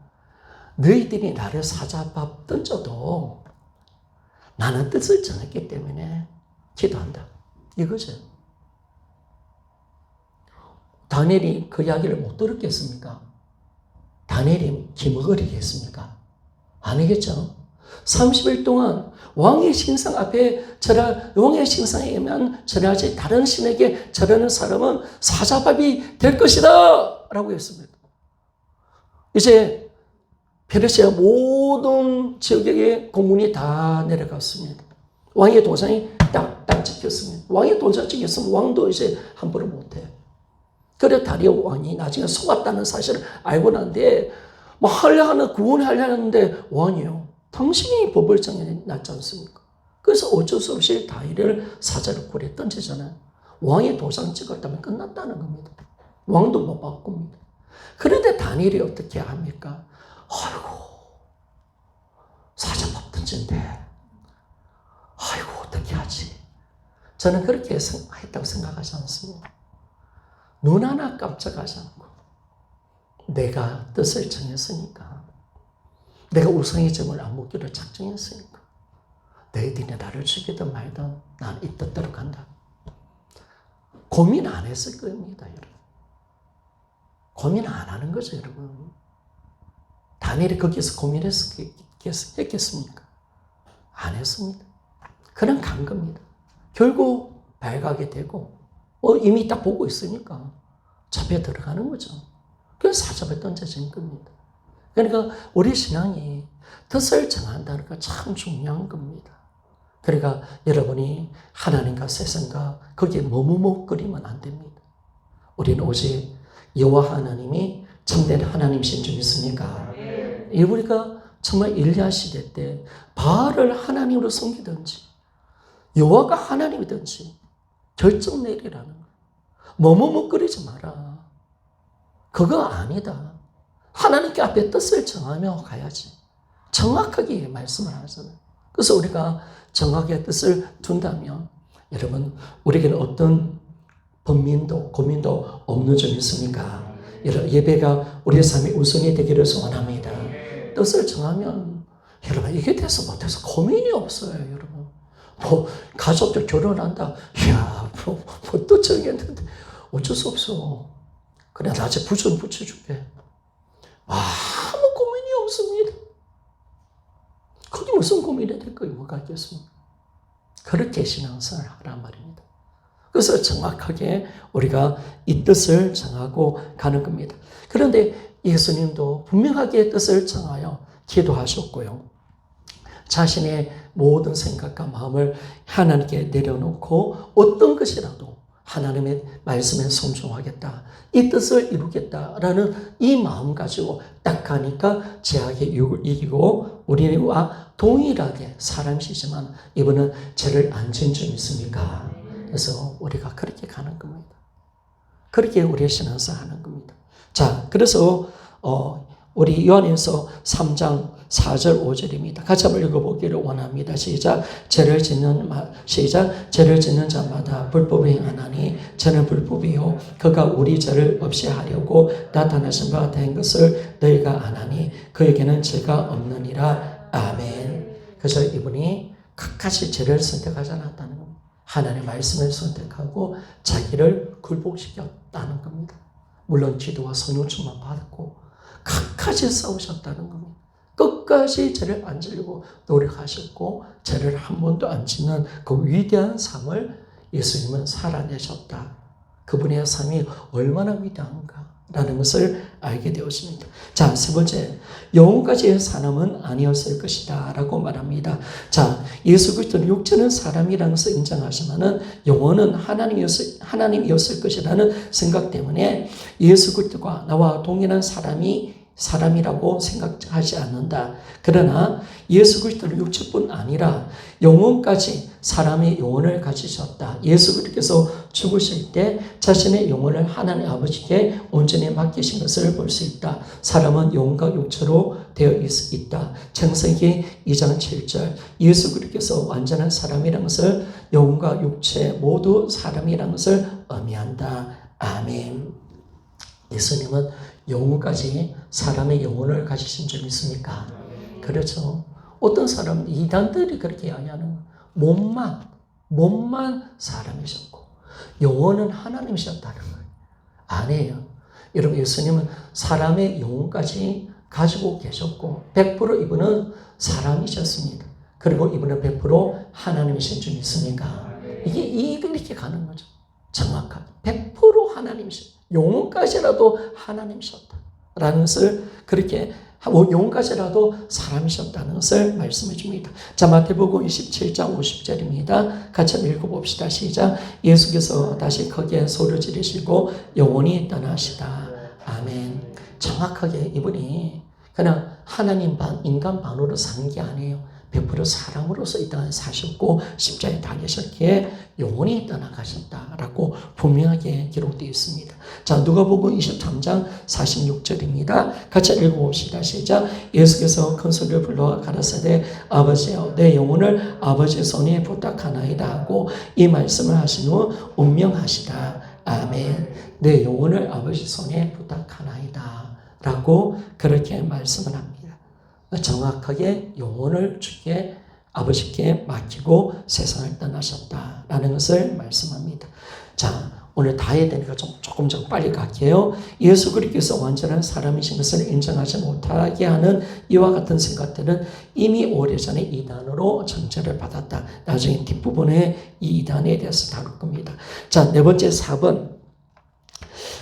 너희들이 나를 사자밥 던져도 나는 뜻을 정했기 때문에 기도한다. 이거죠. 다니엘이 그 이야기를 못 들었겠습니까? 다니엘이 기먹으리겠습니까? 아니겠죠. 30일 동안 왕의 신상 앞에 왕의 신상에만 절하지 다른 신에게 절하는 사람은 사자밥이 될 것이다! 라고 했습니다. 이제 페르시아 모든 지역에 공문이 다 내려갔습니다. 왕의 도장이 딱 찍혔습니다. 왕의 도장 찍혔으면 왕도 이제 함부로 못해요. 그래 다리오 왕이 나중에 속았다는 사실을 알고 난데 뭐 하려는 구원하려는데 왕이요. 당신이 법을 정해놨지 않습니까? 그래서 어쩔 수 없이 다리를 사자로 굴에 던지잖아요. 왕의 도장 찍었다면 끝났다는 겁니다. 왕도 못 바꿉니다. 그런데 다니엘이 어떻게 합니까? 아이고 사자법 던진데 아이고 어떻게 하지? 저는 그렇게 했다고 생각하지 않습니다. 눈 하나 깜짝하지 않고 내가 뜻을 정했으니까, 내가 우상의 점을 안 먹기로 작정했으니까 너희들이 나를 죽이든 말든 난 이 뜻대로 간다. 고민 안 했을 겁니다, 여러분. 고민 안 하는 거죠, 여러분. 다니엘이 거기서 고민했겠습니까? 안 했습니다. 그냥 간 겁니다. 결국 발각이 되고 이미 딱 보고 있으니까 잡혀 들어가는 거죠. 그래서 사자에 던져진 겁니다. 그러니까 우리 신앙이 뜻을 정한다는 거 참 중요한 겁니다. 그러니까 여러분이 하나님과 세상과 거기에 머뭇거리면 안 됩니다. 우리는 오직 여호와 하나님이 참된 하나님이신 줄 믿습니까? 우리가 정말 일리야 시대 때 바알을 하나님으로 섬기든지 여호와가 하나님이든지 결정 내리라는 거예요. 머뭇거리지 마라. 그거 아니다. 하나님께 앞에 뜻을 정하며 가야지. 정확하게 말씀을 하잖아요. 그래서 우리가 정확하게 뜻을 둔다면 여러분 우리에게는 어떤 번민도 고민도 없는 줄 믿습니까? 예배가 우리의 삶의 우선이 되기를 소원합니다. 뜻을 정하면 여러분 이게 돼서 못해서 고민이 없어요. 여러분 뭐 가족들 결혼한다. 이야 또 정했는데 어쩔 수 없어. 그래 낮에 부전 붙여줄게. 아무 고민이 없습니다. 그게 무슨 고민이 될 거예요? 뭐가 있겠습니까? 그렇게 신앙생활을 하란 말입니다. 그래서 정확하게 우리가 이 뜻을 정하고 가는 겁니다. 그런데 예수님도 분명하게 뜻을 정하여 기도하셨고요. 자신의 모든 생각과 마음을 하나님께 내려놓고 어떤 것이라도 하나님의 말씀에 순종하겠다. 이 뜻을 이루겠다라는 이 마음 가지고 딱 가니까 죄악의 유혹을 이기고 우리와 동일하게 사람이시지만 이분은 죄를 안 지은 줄 믿습니까? 그래서 우리가 그렇게 가는 겁니다. 그렇게 우리의 신앙생활 하는 겁니다. 자, 그래서 우리 요한일서 3장 4절 5절입니다. 같이 한번 읽어보기를 원합니다. 시작. 죄를 짓는 자마다 불법을 행하나니 저는 불법이요 그가 우리 죄를 없이 하려고 나타나신 바 된 것을 너희가 아나니 그에게는 죄가 없느니라. 아멘. 그래서 이분이 끝까지 죄를 선택하지 않았다는 겁니다. 하나님의 말씀을 선택하고 자기를 굴복시켰다는 겁니다. 물론 기도와 선유춤만 받았고 끝까지 싸우셨다는 겁니다. 끝까지 죄를 안 지려고 노력하셨고 죄를 한 번도 안 짓는 그 위대한 삶을 예수님은 살아내셨다. 그분의 삶이 얼마나 위대한가라는 것을 알게 되었습니다. 자, 세 번째, 영혼까지의 사람은 아니었을 것이다 라고 말합니다. 자, 예수 그리스도는 육체는 사람이라는 것을 인정하지만은 영혼은 하나님이었을 것이라는 생각 때문에 예수 그리스도가 나와 동일한 사람이라고 생각하지 않는다. 그러나 예수 그리스도는 육체뿐 아니라 영혼까지 사람의 영혼을 가지셨다. 예수 그리스도께서 죽으실 때 자신의 영혼을 하나님 아버지께 온전히 맡기신 것을 볼 수 있다. 사람은 영혼과 육체로 되어 있다. 창세기 2장 7절 예수 그리스도께서 완전한 사람이라는 것을 영혼과 육체 모두 사람이라는 것을 의미한다. 아멘. 예수님은 영혼까지 사람의 영혼을 가지신 줄 믿습니까? 그렇죠. 어떤 사람 이단들이 그렇게 이야기하는 몸만 사람이셨고 영혼은 하나님이셨다는 거예요. 아니에요. 여러분 예수님은 사람의 영혼까지 가지고 계셨고 100% 이분은 사람이셨습니다. 그리고 이분은 100% 하나님이신 줄 믿습니까? 이게 이렇게 가는 거죠. 정확하게 100% 하나님이셨다. 영혼까지라도 하나님이셨다. 라는 것을 그렇게 영혼까지라도 사람이셨다는 것을 말씀해 줍니다. 자, 마태복음 27장 50절입니다. 같이 한번 읽어봅시다. 시작. 예수께서 다시 크게 소리 지르시고 영원히 떠나시다. 아멘. 정확하게 이분이 그냥 하나님 반, 인간 반으로 사는 게 아니에요. 100% 사람으로서 이 땅에 사셨고 십자가에 달리셨기에 영원히 떠나가셨다라고 분명하게 기록되어 있습니다. 자, 누가복음 23장 46절입니다. 같이 읽어봅시다. 시작. 예수께서 큰 소리를 불러 가라사대 아버지여 내 영혼을 아버지의 손에 부탁하나이다 하고 이 말씀을 하신 후 운명하시다. 아멘. 내 영혼을 아버지 손에 부탁하나이다 라고 그렇게 말씀을 합니다. 정확하게 영혼을 주께 아버지께 맡기고 세상을 떠나셨다라는 것을 말씀합니다. 자, 오늘 다 해야 되니까 조금 빨리 갈게요. 예수 그리스도께서 완전한 사람이신 것을 인정하지 못하게 하는 이와 같은 생각들은 이미 오래전에 이단으로 정죄를 받았다. 나중에 뒷부분에 이 이단에 대해서 다룰 겁니다. 자, 네 번째 4번.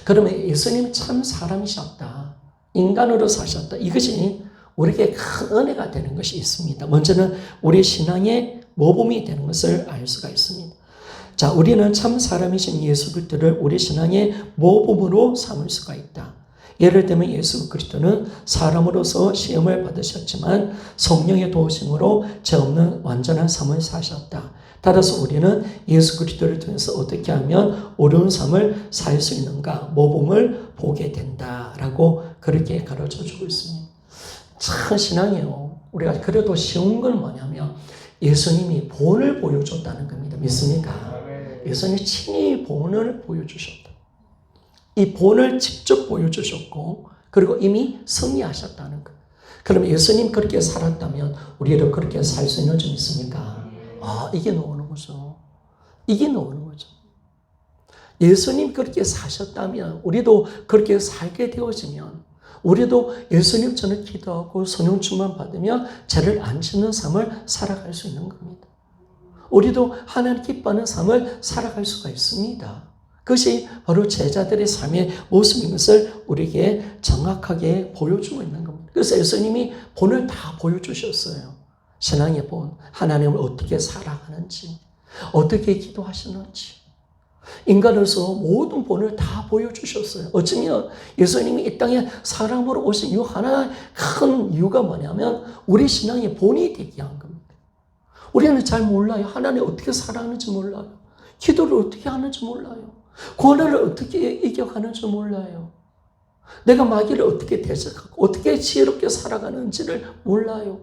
그러면 예수님 참 사람이셨다. 인간으로 사셨다. 이것이 우리에게 큰 은혜가 되는 것이 있습니다. 먼저는 우리 신앙의 모범이 되는 것을 알 수가 있습니다. 자, 우리는 참 사람이신 예수 그리스도를 우리 신앙의 모범으로 삼을 수가 있다. 예를 들면 예수 그리스도는 사람으로서 시험을 받으셨지만 성령의 도우심으로 죄 없는 완전한 삶을 사셨다. 따라서 우리는 예수 그리스도를 통해서 어떻게 하면 옳은 삶을 살 수 있는가 모범을 보게 된다라고 그렇게 가르쳐 주고 있습니다. 참 신앙이에요. 우리가 그래도 쉬운 건 뭐냐면 예수님이 본을 보여줬다는 겁니다. 믿습니까? 예수님이 친히 본을 보여주셨다. 이 본을 직접 보여주셨고 그리고 이미 승리하셨다는 것. 그럼 예수님 그렇게 살았다면 우리도 그렇게 살 수 있는 점 있습니까? 아, 이게 나오는 거죠. 이게 나오는 거죠. 예수님 그렇게 사셨다면 우리도 그렇게 살게 되어지면 우리도 예수님처럼 기도하고 성령 충만 받으며 죄를 안 짓는 삶을 살아갈 수 있는 겁니다. 우리도 하나님 기뻐하는 삶을 살아갈 수가 있습니다. 그것이 바로 제자들의 삶의 모습인 것을 우리에게 정확하게 보여주고 있는 겁니다. 그래서 예수님이 본을 다 보여주셨어요. 신앙의 본, 하나님을 어떻게 살아가는지, 어떻게 기도하시는지. 인간으로서 모든 본을 다 보여주셨어요. 어쩌면 예수님이 이 땅에 사람으로 오신 이유 하나 큰 이유가 뭐냐면 우리 신앙의 본이 되게 한 겁니다. 우리는 잘 몰라요. 하나님 어떻게 살아가는지 몰라요. 기도를 어떻게 하는지 몰라요. 고난을 어떻게 이겨가는지 몰라요. 내가 마귀를 어떻게 대적하고 어떻게 지혜롭게 살아가는지를 몰라요.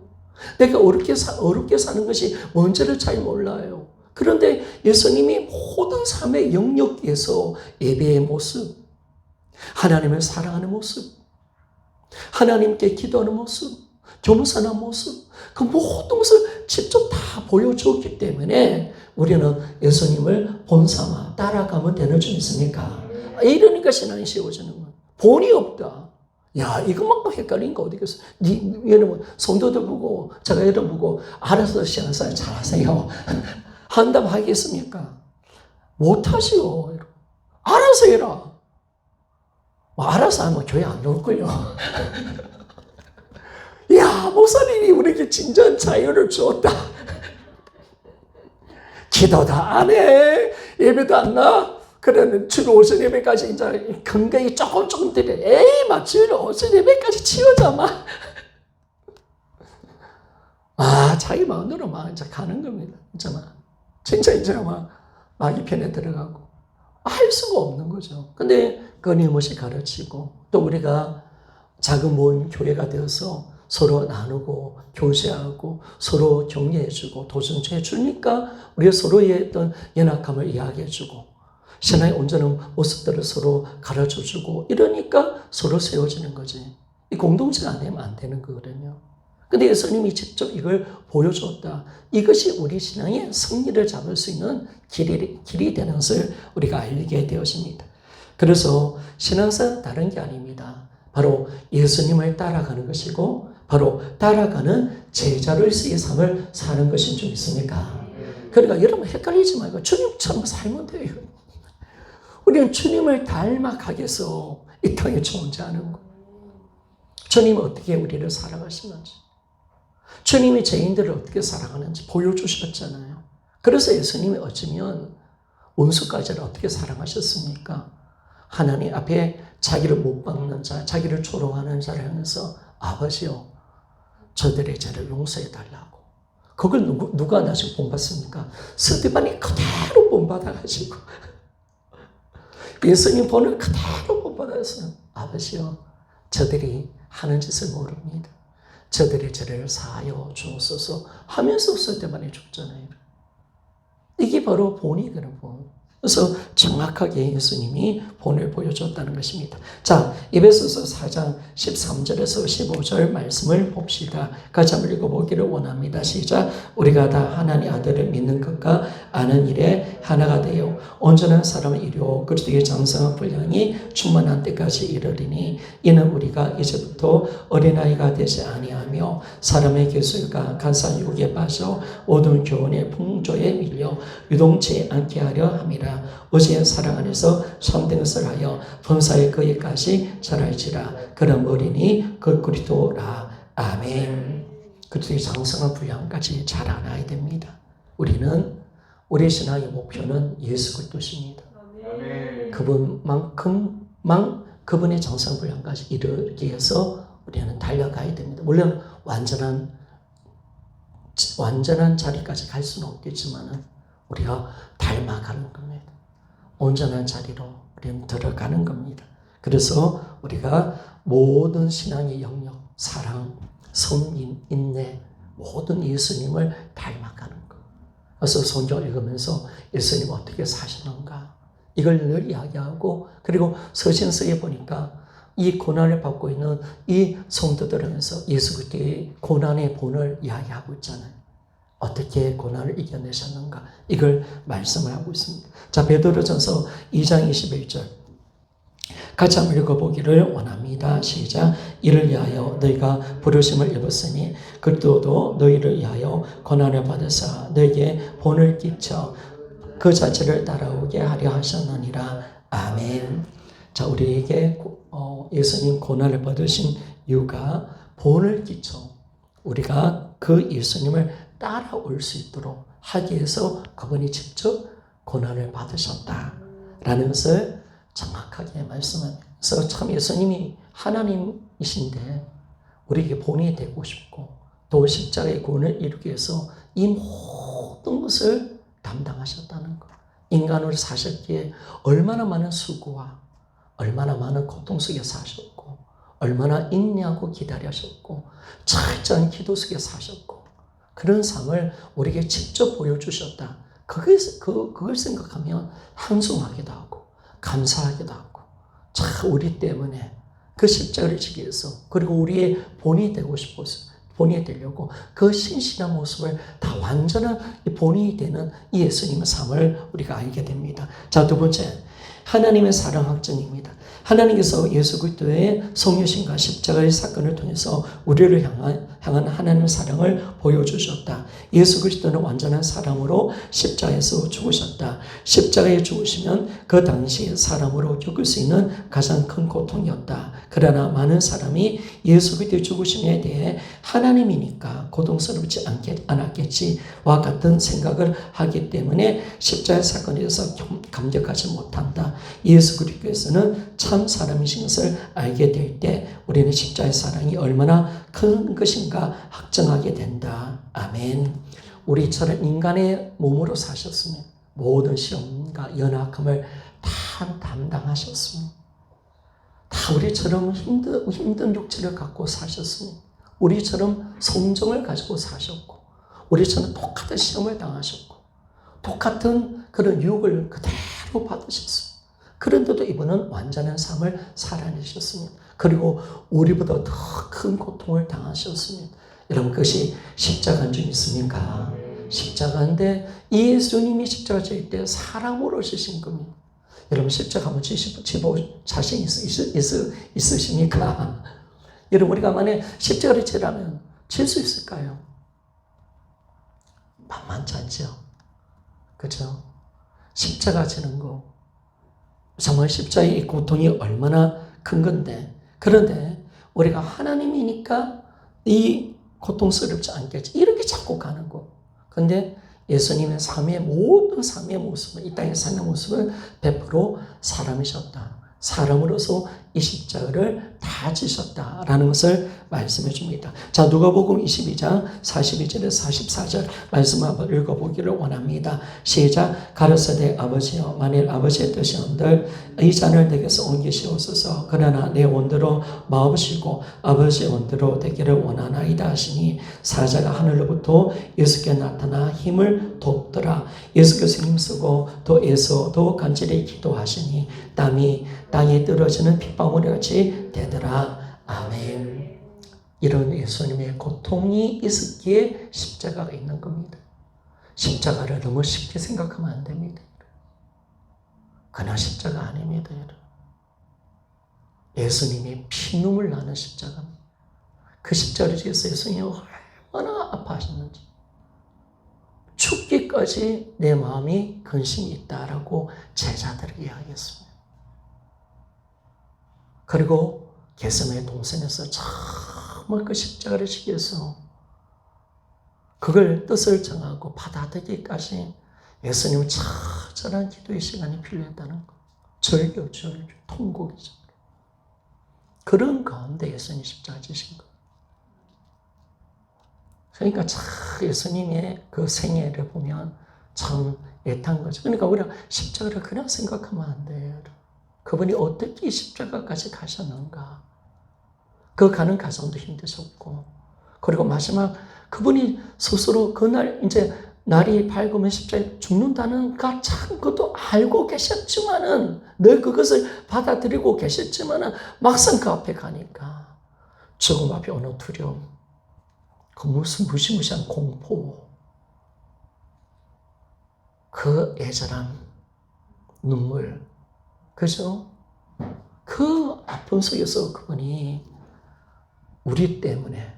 내가 어렵게 사는 것이 뭔지를 잘 몰라요. 그런데 예수님이 모든 삶의 영역에서 예배의 모습, 하나님을 사랑하는 모습, 하나님께 기도하는 모습, 겸손한 모습, 그 모든 것을 직접 다 보여주었기 때문에 우리는 예수님을 본삼아 따라가면 되는 점 있습니까? 이러니까 신앙이 세워지는 거예요. 본이 없다. 야, 이것만 헷갈리니까 어디겠어. 여러분, 성도들 보고, 제가 여러분 보고, 알아서 신앙생활 잘하세요. 한다면 하겠습니까? 못하시오. 알아서 해라. 알아서 하면 교회 안 나올걸요. 야, 목사님이 우리에게 진정한 자유를 주었다. 기도도 안 해. 예배도 안 나. 그러는 주 오전 예배까지 이제 건강이 조금 들여. 에이, 막 주 오전 예배까지 치우자, 막. 자기 마음대로 막 이제 가는 겁니다. 진짜 이제 막 마귀 편에 들어가고. 할 수가 없는 거죠. 근데 끊임없이 가르치고 또 우리가 작은 모임 교회가 되어서 서로 나누고 교제하고 서로 격려해주고 도전해주니까 우리가 서로의 어떤 연약함을 이야기해주고 신앙의 온전한 모습들을 서로 가르쳐주고 이러니까 서로 세워지는 거지. 이 공동체가 안 되면 안 되는 거거든요. 근데 예수님이 직접 이걸 보여줬다. 이것이 우리 신앙의 승리를 잡을 수 있는 길이 되는 것을 우리가 알게 되었습니다. 그래서 신앙생활은 다른 게 아닙니다. 바로 예수님을 따라가는 것이고 바로 따라가는 제자로서의 삶을 사는 것인 줄 믿습니까? 그러니까 여러분 헷갈리지 말고 주님처럼 살면 돼요. 우리는 주님을 닮아가기 위해서 이 땅에 존재하는 거. 주님이 어떻게 우리를 사랑하시는지, 주님이 죄인들을 어떻게 사랑하는지 보여주셨잖아요. 그래서 예수님이 어쩌면 원수까지를 어떻게 사랑하셨습니까? 하나님 앞에 자기를 못 박는 자, 자기를 조롱하는 자를 향해서 아버지요, 저들의 죄를 용서해 달라고. 그걸 누가 나중에 본받습니까? 스데반이 그대로 본받아가지고 예수님 본을 그대로 본받아서 아버지요, 저들이 하는 짓을 모릅니다. 저들의 죄를 사하여 주옵소서 하면서 스데반이 죽잖아요. 이게 바로 본이 되는 본. 그래서 정확하게 예수님이 본을 보여줬다는 것입니다. 자, 에베소서 4장 13절에서 15절 말씀을 봅시다. 같이 한번 읽어보기를 원합니다. 시작. 우리가 다 하나님 아들을 믿는 것과 아는 일에 하나가 되어 온전한 사람을 이루어 그리스도의 장성한 분량이 충만한 때까지 이르리니 이는 우리가 이제부터 어린아이가 되지 아니하며 사람의 기술과 간사한 유혹에 빠져 모든 교훈의 풍조에 밀려 유동치 않게 하려 함이라. 어제 사랑 안에서 참된 것을 하여 범사의 거기까지 자랄지라. 그런 어린이 그 그리스도라. 아멘. 그리스도의 장성한 분량까지 자라나야 됩니다. 우리의 신앙의 목표는 예수 그리스도십니다. 그분의 장성한 분량까지 이르기 위해서 우리는 달려가야 됩니다. 물론 완전한 자리까지 갈 수는 없겠지만 우리가 닮아가는 겁니다. 온전한 자리로 우리는 들어가는 겁니다. 그래서 우리가 모든 신앙의 영역, 사랑, 섬김, 인내, 모든 예수님을 닮아가는 것. 그래서 성경 읽으면서 예수님 어떻게 사시는가 이걸 늘 이야기하고, 그리고 서신서에 보니까 이 고난을 받고 있는 이 성도들에서 예수 그리스도의 고난의 본을 이야기하고 있잖아요. 어떻게 고난을 이겨내셨는가 이걸 말씀을 하고 있습니다. 자, 베드로전서 2장 21절 같이 한번 읽어보기를 원합니다. 시작. 이를 위하여 너희가 부르심을 입었으니 그리스도도 너희를 위하여 고난을 받으사 너희에게 본을 끼쳐 그 자체를 따라오게 하려 하셨느니라. 아멘. 자, 우리에게 예수님 고난을 받으신 이유가 본을 끼쳐 우리가 그 예수님을 따라올 수 있도록 하기 위해서 그분이 직접 고난을 받으셨다라는 것을 정확하게 말씀합니다. 그래서 참 예수님이 하나님이신데 우리에게 본이 되고 싶고 또 십자가의 구원을 이루기 위해서 이 모든 것을 담당하셨다는 것. 인간으로 사셨기에 얼마나 많은 수고와 얼마나 많은 고통 속에 사셨고 얼마나 인내하고 기다리셨고 철저한 기도 속에 사셨고 그런 삶을 우리에게 직접 보여주셨다. 그걸 생각하면 한숨하기도 하고 감사하기도 하고 참 우리 때문에 그 십자가를 지기 위해서 그리고 우리의 본이 되고 싶어서 본이 되려고 그 신실한 모습을 다 완전한 본이 되는 이 예수님의 삶을 우리가 알게 됩니다. 자, 두 번째 하나님의 사랑 확증입니다. 하나님께서 예수 그리스도의 성육신과 십자가의 사건을 통해서 우리를 향한 하나님의 사랑을 보여주셨다. 예수 그리스도는 완전한 사람으로 십자가에서 죽으셨다. 십자가에 죽으시면 그 당시 사람으로 겪을 수 있는 가장 큰 고통이었다. 그러나 많은 사람이 예수 그리스도의 죽으심에 대해 하나님이니까 고통스럽지 않았겠지와 같은 생각을 하기 때문에 십자가의 사건에 대해서 감격하지 못한다. 예수 그리스도께서는 참 사람이신 것을 알게 될 때 우리는 십자가의 사랑이 얼마나 큰 것인가 확증하게 된다. 아멘. 우리처럼 인간의 몸으로 사셨으면 모든 시험과 연약함을 다 담당하셨으면 다 우리처럼 힘든 육체를 갖고 사셨으면 우리처럼 성정을 가지고 사셨고 우리처럼 똑같은 시험을 당하셨고 똑같은 그런 유혹을 그대로 받으셨습니다. 그런데도 이분은 완전한 삶을 살아내셨습니다. 그리고 우리보다 더 큰 고통을 당하셨습니다. 여러분 그것이 십자가인 줄 믿습니까? 십자가인데 예수님이 십자가 질 때 사람으로 지신 겁니다. 여러분 십자가 한번 지볼 자신 있으십니까? 여러분 우리가 만약에 십자가를 지라면 질 수 있을까요? 만만치 않죠. 그렇죠? 십자가 지는 거 정말 십자가의 고통이 얼마나 큰 건데 그런데 우리가 하나님이니까 이 고통스럽지 않겠지. 이렇게 자꾸 가는 거. 근데 예수님은 모든 삶의 모습을, 이 땅에 사는 모습을 100% 사람이셨다. 사람으로서 이 십자가를 다 지셨다라는 것을 말씀해 줍니다. 자, 누가복음 22장 42절에서 44절 말씀 한번 읽어보기를 원합니다. 시작. 가로사대 아버지여, 만일 아버지의 뜻이 온들 이 잔을 내게서 옮기시옵소서. 그러나 내 원대로 마옵시고 아버지의 원대로 되기를 원하나이다 하시니 사자가 하늘로부터 예수께 나타나 힘을 돕더라. 예수께서 힘쓰고 도에서 더 간절히 기도하시니 땀이 땅에 떨어지는 핏방울 같이 되더라. 아멘. 이런 예수님의 고통이 있었기에 십자가가 있는 겁니다. 십자가를 너무 쉽게 생각하면 안 됩니다. 그냥 십자가 아닙니다. 예수님이 피눈물 나는 십자가입니다. 그 십자가를 위해서 예수님이 얼마나 아파하셨는지, 죽기까지 내 마음이 근심이 있다라고 제자들에게 이야기했습니다. 그리고 겟세마네 동산에서 정말 그 십자가를 지켜서 그걸 뜻을 정하고 받아들이기까지 예수님은 처절한 기도의 시간이 필요했다는 거. 절교, 통곡이죠. 그런 가운데 예수님이 십자가 지신 거. 그러니까 참 예수님의 그 생애를 보면 참 애탄 거죠. 그러니까 우리가 십자가를 그냥 생각하면 안 돼요. 그분이 어떻게 십자가까지 가셨는가. 그 가는 과정도 힘드셨고, 그리고 마지막 그분이 스스로 그날 이제 날이 밝으면 십자가에 죽는다는 것도 알고 계셨지만은, 늘 그것을 받아들이고 계셨지만은 막상 그 앞에 가니까 죽음 앞에 오는 두려움, 그 무슨 무시무시한 공포, 그 애절한 눈물, 그죠? 그 아픔 속에서 그분이 우리 때문에,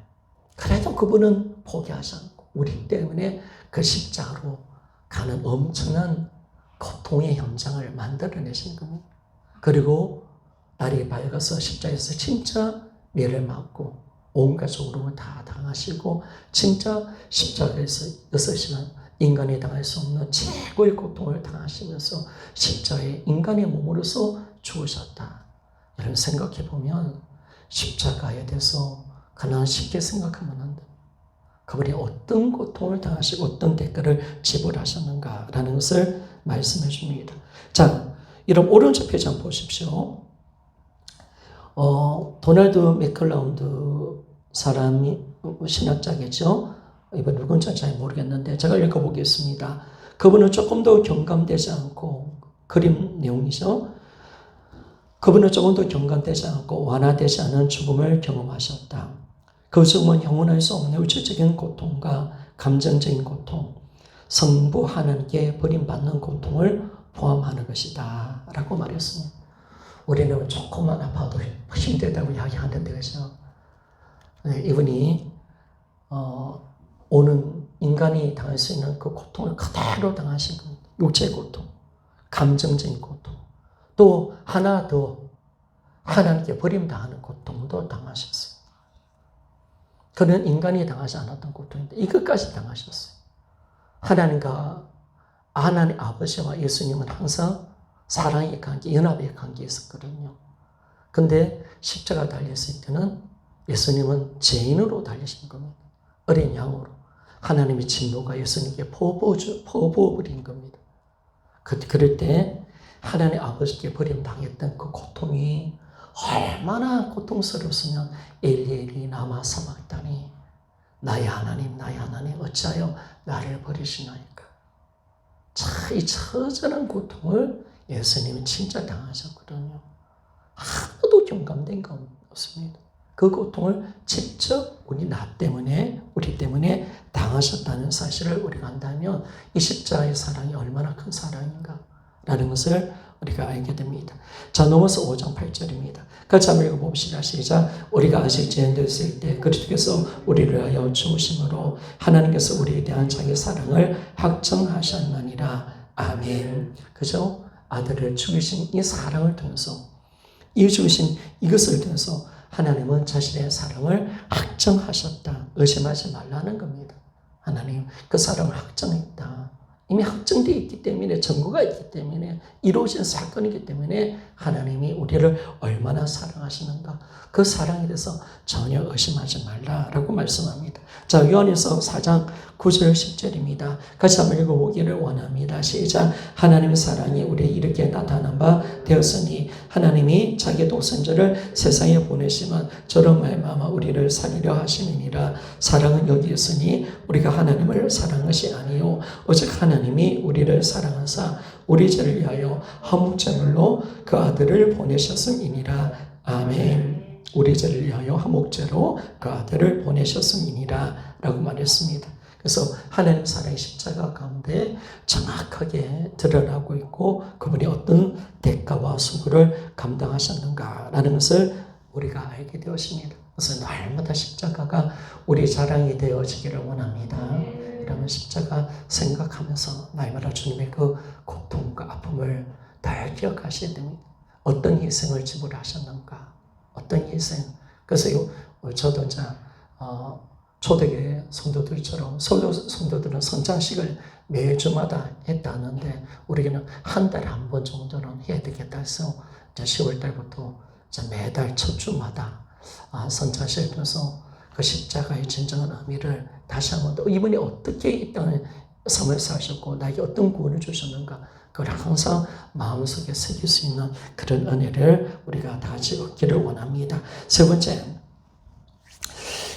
그래도 그분은 포기하지 않고 우리 때문에 그 십자가로 가는 엄청난 고통의 현장을 만들어내신 겁니다. 그리고 날이 밝아서 십자가에서 진짜 매를 맞고 온갖 조롱을 다 당하시고 진짜 십자가에서 6시간 인간이 당할 수 없는 최고의 고통을 당하시면서 십자가에 인간의 몸으로서 죽으셨다. 이런 생각해 보면 십자가에 대해서 그냥 쉽게 생각하면 안 됩니다. 그분이 어떤 고통을 당하시고 어떤 대가를 지불하셨는가라는 것을 말씀해 줍니다. 자, 이런 오른쪽 페이지 한번 보십시오. 도널드 맥클라운드 사람이 신학자겠죠. 이번 누군지 잘 모르겠는데 제가 읽어보겠습니다. 그분은 조금 더 경감되지 않고, 그림 내용이죠. 그분은 조금 더 경감되지 않고 완화되지 않은 죽음을 경험하셨다. 그 죽음은 영원할 수 없는 우주적인 고통과 감정적인 고통, 성부 하나님께 버림받는 고통을 포함하는 것이다 라고 말했습니다. 우리는 조금만 아파도 힘들다고 이야기하는데, 그죠? 이분이 오는 인간이 당할 수 있는 그 고통을 그대로 당하신 겁니다. 육체의 고통, 감정적인 고통, 또 하나 더 하나님께 버림당하는 고통도 당하셨어요. 그는 인간이 당하지 않았던 고통인데 이것까지 당하셨어요. 하나님 아버지와 예수님은 항상 사랑의 관계, 연합의 관계에 있었거든요. 근데 십자가 달렸을 때는 예수님은 죄인으로 달리신 겁니다. 어린 양으로. 하나님의 진노가 예수님께 퍼부어버린 겁니다. 그럴 때 하나님 아버지께 버림당했던 그 고통이 얼마나 고통스러웠으면 엘리 라마 사박다니, 나의 하나님 어찌하여 나를 버리시나이까. 이 처절한 고통을 예수님이 진짜 당하셨거든요. 아무도 경감된 거 없습니다. 그 고통을 직접 우리 때문에 당하셨다는 사실을 우리가 안다면 이 십자가의 사랑이 얼마나 큰 사랑인가 라는 것을 우리가 알게 됩니다. 자, 넘어서 5장 8절입니다. 같이 한번 읽어봅시다. 시작. 우리가 아직 죄인되었을 때 그리스도께서 우리를 위하여 죽으심으로 하나님께서 우리에 대한 자기 사랑을 확정하셨느니라. 아멘. 그죠? 아들을 죽이신 이 사랑을 통해서, 이 죽으신 이것을 통해서 하나님은 자신의 사랑을 확정하셨다. 의심하지 말라는 겁니다. 하나님 그 사랑을 확정했다. 이미 확정되어 있기 때문에, 증거가 있기 때문에, 이루어진 사건이기 때문에 하나님이 우리를 얼마나 사랑하시는가, 그 사랑에 대해서 전혀 의심하지 말라라고 말씀합니다. 자, 요한일서 4장 9절 10절입니다. 같이 한번 읽어보기를 원합니다. 시작. 하나님의 사랑이 우리에 이렇게 나타난 바 되었으니 하나님이 자기 독생자를 세상에 보내시면 저로 말미암아 우리를 살리려 하심이니라. 사랑은 여기 있으니 우리가 하나님을 사랑한 것이 아니요 오직 하나님이 우리를 사랑하사 우리 죄를 위하여 화목제물로 그 아들을 보내셨음이니라. 아멘. 우리 죄를 위하여 화목제로 그 아들을 보내셨음이니라 라고 말했습니다. 그래서 하나님 사랑의 십자가 가운데 정확하게 드러나고 있고, 그분이 어떤 대가와 수고를 감당하셨는가라는 것을 우리가 알게 되었습니다. 그래서 날마다 십자가가 우리 자랑이 되어지기를 원합니다. 이러면 십자가 생각하면서 날마다 주님의 그 고통과 아픔을 잘 기억하셔야 됩니다. 어떤 희생을 지불하셨는가, 어떤 희생. 그래서 저도 이제 초대교회 성도들처럼, 성도들은 성장식을 매주마다 했다는데 우리는 한 달에 한 번 정도는 해야 되겠다 해서 이제 10월 달부터 매달 첫 주마다 성장식을 통해서 그 십자가의 진정한 의미를 다시 한번 더, 이분이 어떻게 이 땅에 삶을 사셨고 나에게 어떤 구원을 주셨는가, 그걸 항상 마음속에 새길 수 있는 그런 은혜를 우리가 다 같이 얻기를 원합니다. 세 번째,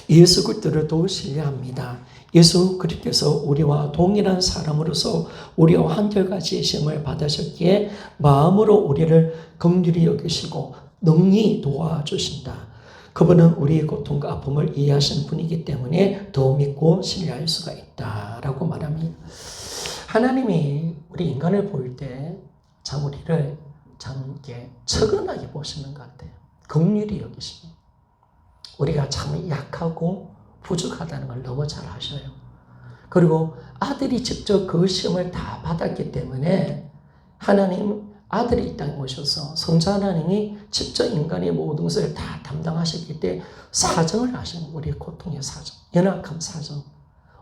예수 그리스도를 더 신뢰합니다. 예수 그리스도께서 우리와 동일한 사람으로서 우리와 한결같이 시험을 받으셨기에 마음으로 우리를 긍휼히 여기시고 능히 도와주신다. 그분은 우리의 고통과 아픔을 이해하시는 분이기 때문에 더 믿고 신뢰할 수가 있다라고 말합니다. 하나님이 우리 인간을 볼 때 참 우리를 참 이렇게 측은하게 보시는 것 같아요. 긍휼히 여기십니다. 우리가 참 약하고 부족하다는 걸 너무 잘 아셔요. 그리고 아들이 직접 그 시험을 다 받았기 때문에 하나님 아들이 이 땅에 오셔서 성자 하나님이 직접 인간의 모든 것을 다 담당하셨기 때문에 사정을 아시는, 우리의 고통의 사정, 연약한 사정,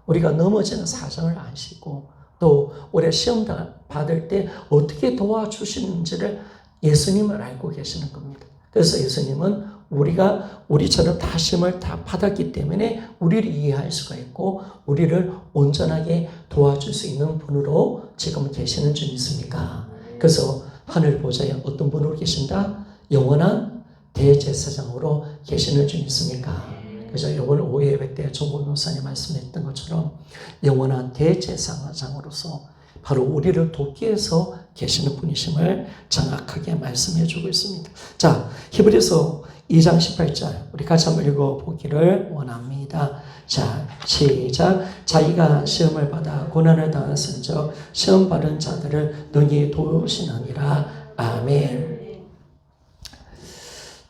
우리가 넘어지는 사정을 아시고, 또 우리가 시험 받을 때 어떻게 도와주시는지를 예수님을 알고 계시는 겁니다. 그래서 예수님은 우리가 우리처럼 다 시험을 다 받았기 때문에 우리를 이해할 수가 있고 우리를 온전하게 도와줄 수 있는 분으로 지금 계시는 줄 믿습니까? 그래서 하늘 보좌에 어떤 분으로 계신다? 영원한 대제사장으로 계시는 줄 믿습니까? 그래서 이번 5회 예배 때 정보 목사님 말씀했던 것처럼 영원한 대제사장으로서 바로 우리를 돕기 위해서 계시는 분이심을 정확하게 말씀해 주고 있습니다. 자, 히브리서 2장 18절 우리 같이 한번 읽어보기를 원합니다. 자, 시작. 자기가 시험을 받아 고난을 당했은즉 시험 받은 자들을 능히 도우시느니라. 아멘.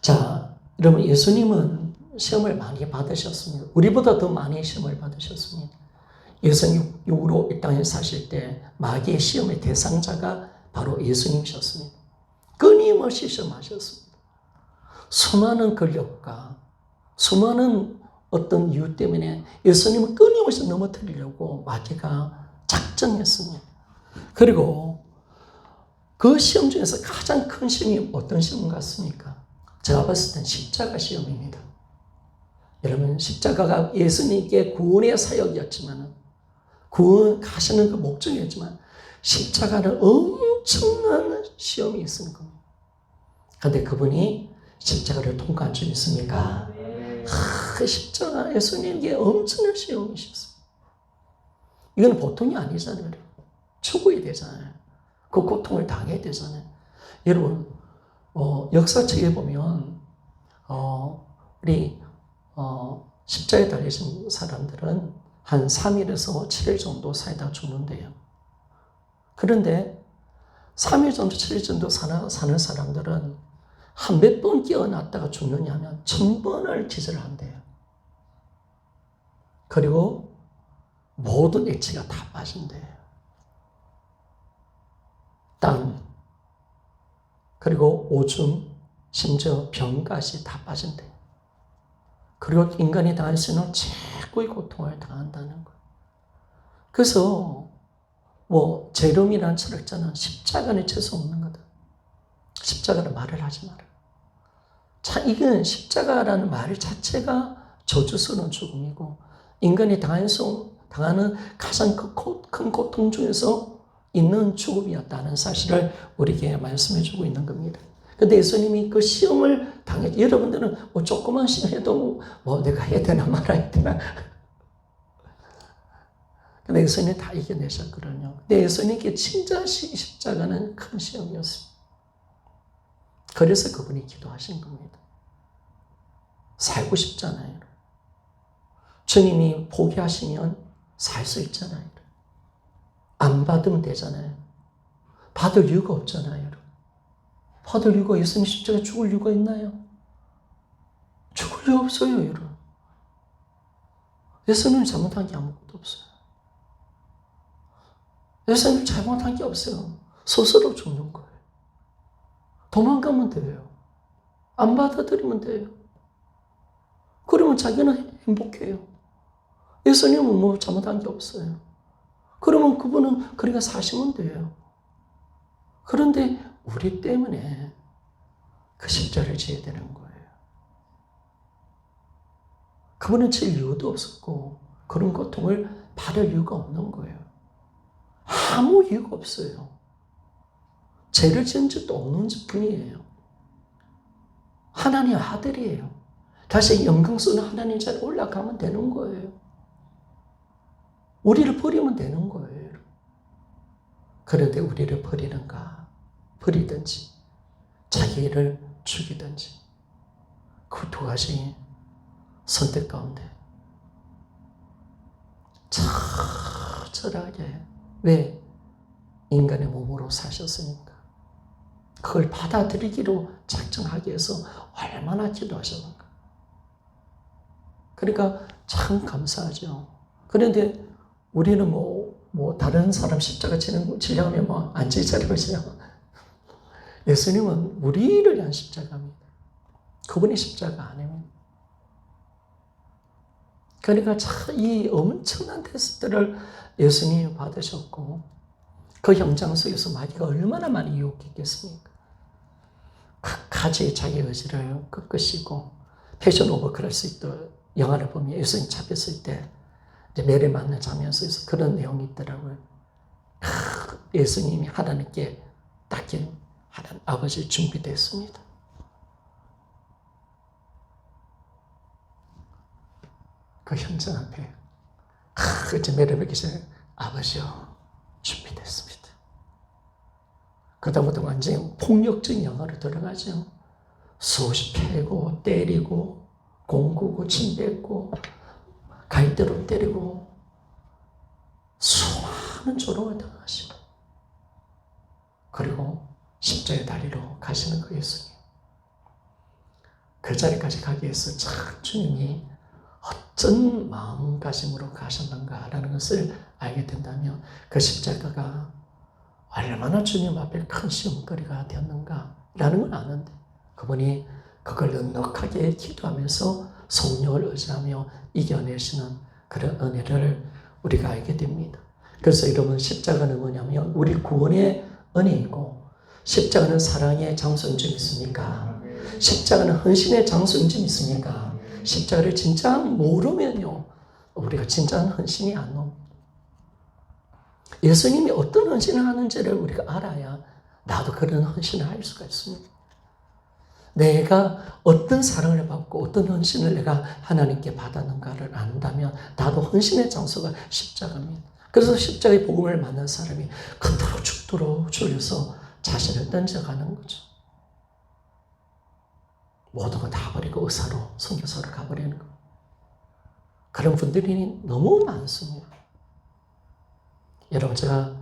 자, 여러분, 예수님은 시험을 많이 받으셨습니다. 우리보다 더 많이 시험을 받으셨습니다. 예수님 육으로 이 땅에 사실 때 마귀의 시험의 대상자가 바로 예수님이셨습니다. 끊임없이 시험하셨습니다. 수많은 권력과 수많은 어떤 이유 때문에 예수님은 끊임없이 넘어뜨리려고 마귀가 작정했습니다. 그리고 그 시험 중에서 가장 큰 시험이 어떤 시험 같습니까? 제가 봤을 땐 십자가 시험입니다. 여러분, 십자가가 예수님께 구원의 사역이었지만, 구원하시는 그 목적이었지만, 십자가는 엄청난 시험이 있는 겁니다. 그런데 그분이 십자가를 통과한 줄 믿습니까? 십자가 예수님께 엄청난 시험이셨어요. 이건 보통이 아니잖아요. 죽어야 되잖아요. 그 고통을 당해야 되잖아요. 여러분, 역사책에 보면 우리 십자가에 달리신 사람들은 한 3일에서 7일 정도 살다 죽는데요. 그런데 3일 정도, 7일 정도 사는 사람들은 한 몇 번 깨어났다가 죽느냐 하면 1000번을 기절을 한대요. 그리고 모든 액체가 다 빠진대요. 땀, 그리고 오줌, 심지어 병까지 다 빠진대요. 그리고 인간이 당할 수 있는 최고의 고통을 당한다는 거예요. 그래서 제롬이라는 철학자는 십자가는 재수 없는 거다. 십자가는 말을 하지 마라. 이건 십자가라는 말 자체가 저주스러운 죽음이고 인간이 당하는 가장 큰 고통 중에서 있는 죽음이었다는 사실을 우리에게 말씀해 주고 있는 겁니다. 근데 예수님이 그 시험을 여러분들은 조그만 시험해도 내가 해야 되나 말아야 되나. 근데 예수님이 다 이겨내셨거든요. 근데 예수님께 진짜 십자가는 큰 시험이었습니다. 그래서 그분이 기도하신 겁니다. 살고 싶잖아요. 주님이 포기하시면 살 수 있잖아요. 안 받으면 되잖아요. 받을 이유가 없잖아요. 받을 이유가 예수님 십자가 죽을 이유가 있나요? 죽을 이유 없어요, 여러분. 예수님 잘못한 게 아무것도 없어요. 예수님 잘못한 게 없어요. 스스로 죽는 거예요. 도망가면 돼요. 안 받아들이면 돼요. 그러면 자기는 행복해요. 예수님은 잘못한 게 없어요. 그러면 그분은 그러니까 사시면 돼요. 그런데 우리 때문에 그 십자를 지어야 되는 거예요. 그분은 질 이유도 없었고 그런 고통을 받을 이유가 없는 거예요. 아무 이유가 없어요. 죄를 지은 적도 없는 분이에요. 하나님의 아들이에요. 다시 영광스러운 하나님 자리에 올라가면 되는 거예요. 우리를 버리면 되는 거예요. 그런데 우리를 버리든지 자기를 죽이든지 그 두 가지 선택 가운데 처절하게 왜 인간의 몸으로 사셨으니까 그걸 받아들이기로 작정하기 위해서 얼마나 기도하셨는가. 그러니까 참 감사하죠. 그런데 우리는 다른 사람 십자가 지려면 안 지자리고 지려. 예수님은 우리를 위한 십자가입니다. 그분이 십자가 아닙니다. 그러니까 이 엄청난 테스트를 예수님이 받으셨고 그 현장 속에서 마귀가 얼마나 많이 유혹했겠습니까? 끝까지 자기 의지를 꺾으시고 패션 오브 크리스도 영화를 보면 예수님 잡혔을 때 매를 맞는 장면 속에서 그런 내용이 있더라고요. 예수님이 하나님께 닦인 하나님 아버지 준비됐습니다. 그 현장 앞에 그때 매를 뵙기 전에 아버지요 준비됐습니다. 그다음부터 완전히 폭력적인 영화로 들어가죠. 수없이 패고 때리고 공구고 침 뱉고 갈대로 때리고 수많은 조롱을 당하시고 그리고 십자가의 다리로 가시는 그 예수님. 그 자리까지 가기 위해서 참 주님이 어떤 마음가짐으로 가셨는가라는 것을 알게 된다면 그 십자가가 얼마나 주님 앞에 큰 시험거리가 되었는가라는 건 아는데 그분이 그걸 넉넉하게 기도하면서 성령을 의지하며 이겨내시는 그런 은혜를 우리가 알게 됩니다. 그래서 여러분 십자가는 뭐냐면 우리 구원의 은혜이고 십자가는 사랑의 장소인 줄 믿습니까? 십자가는 헌신의 장소인 줄 믿습니까? 십자가를 진짜 모르면요 우리가 진짜한 헌신이 안 옵니다. 예수님이 어떤 헌신을 하는지를 우리가 알아야 나도 그런 헌신을 할 수가 있습니다. 내가 어떤 사랑을 받고 어떤 헌신을 내가 하나님께 받았는가를 안다면 나도 헌신의 장소가 십자가입니다. 그래서 십자가의 복음을 만난 사람이 그토록 죽도록 졸려서 자신을 던져가는 거죠. 모든 거 다 버리고 의사로 선교사로 가버리는 거. 그런 분들이 너무 많습니다. 여러분 제가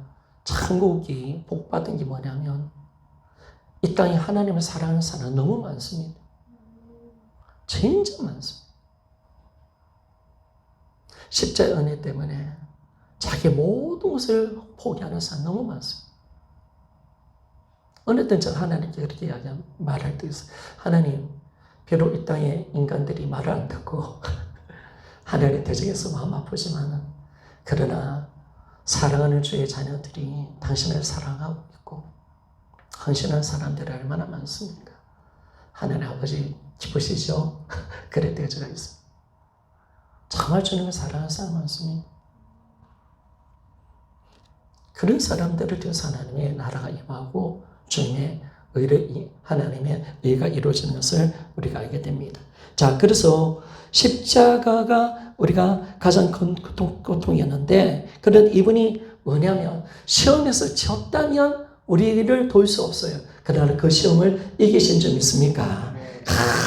천국이 복받은 게 뭐냐면 이 땅에 하나님을 사랑하는 사람은 너무 많습니다. 진짜 많습니다. 십자의 은혜 때문에 자기 모든 것을 포기하는 사람 너무 많습니다. 어느 때는 제가 하나님께 그렇게 말할 때 있어요. 하나님, 비록 이 땅에 인간들이 말을 안 듣고 하나님 대적에서 마음 아프지만은 그러나 사랑하는 주의 자녀들이 당신을 사랑하고 있고 헌신한 사람들이 얼마나 많습니까? 하나님 아버지 기쁘시죠? 그럴 때가 제가 있습니다. 정말 주님을 사랑하는 사람 많습니다. 그런 사람들을 통해서 하나님의 나라가 임하고 주님의 하나님의 의가 이루어지는 것을 우리가 알게 됩니다. 자, 그래서 십자가가 우리가 가장 큰 고통이었는데, 그런 이분이 뭐냐면, 시험에서 졌다면 우리를 도울 수 없어요. 그러나 그 시험을 이기신 점 있습니까?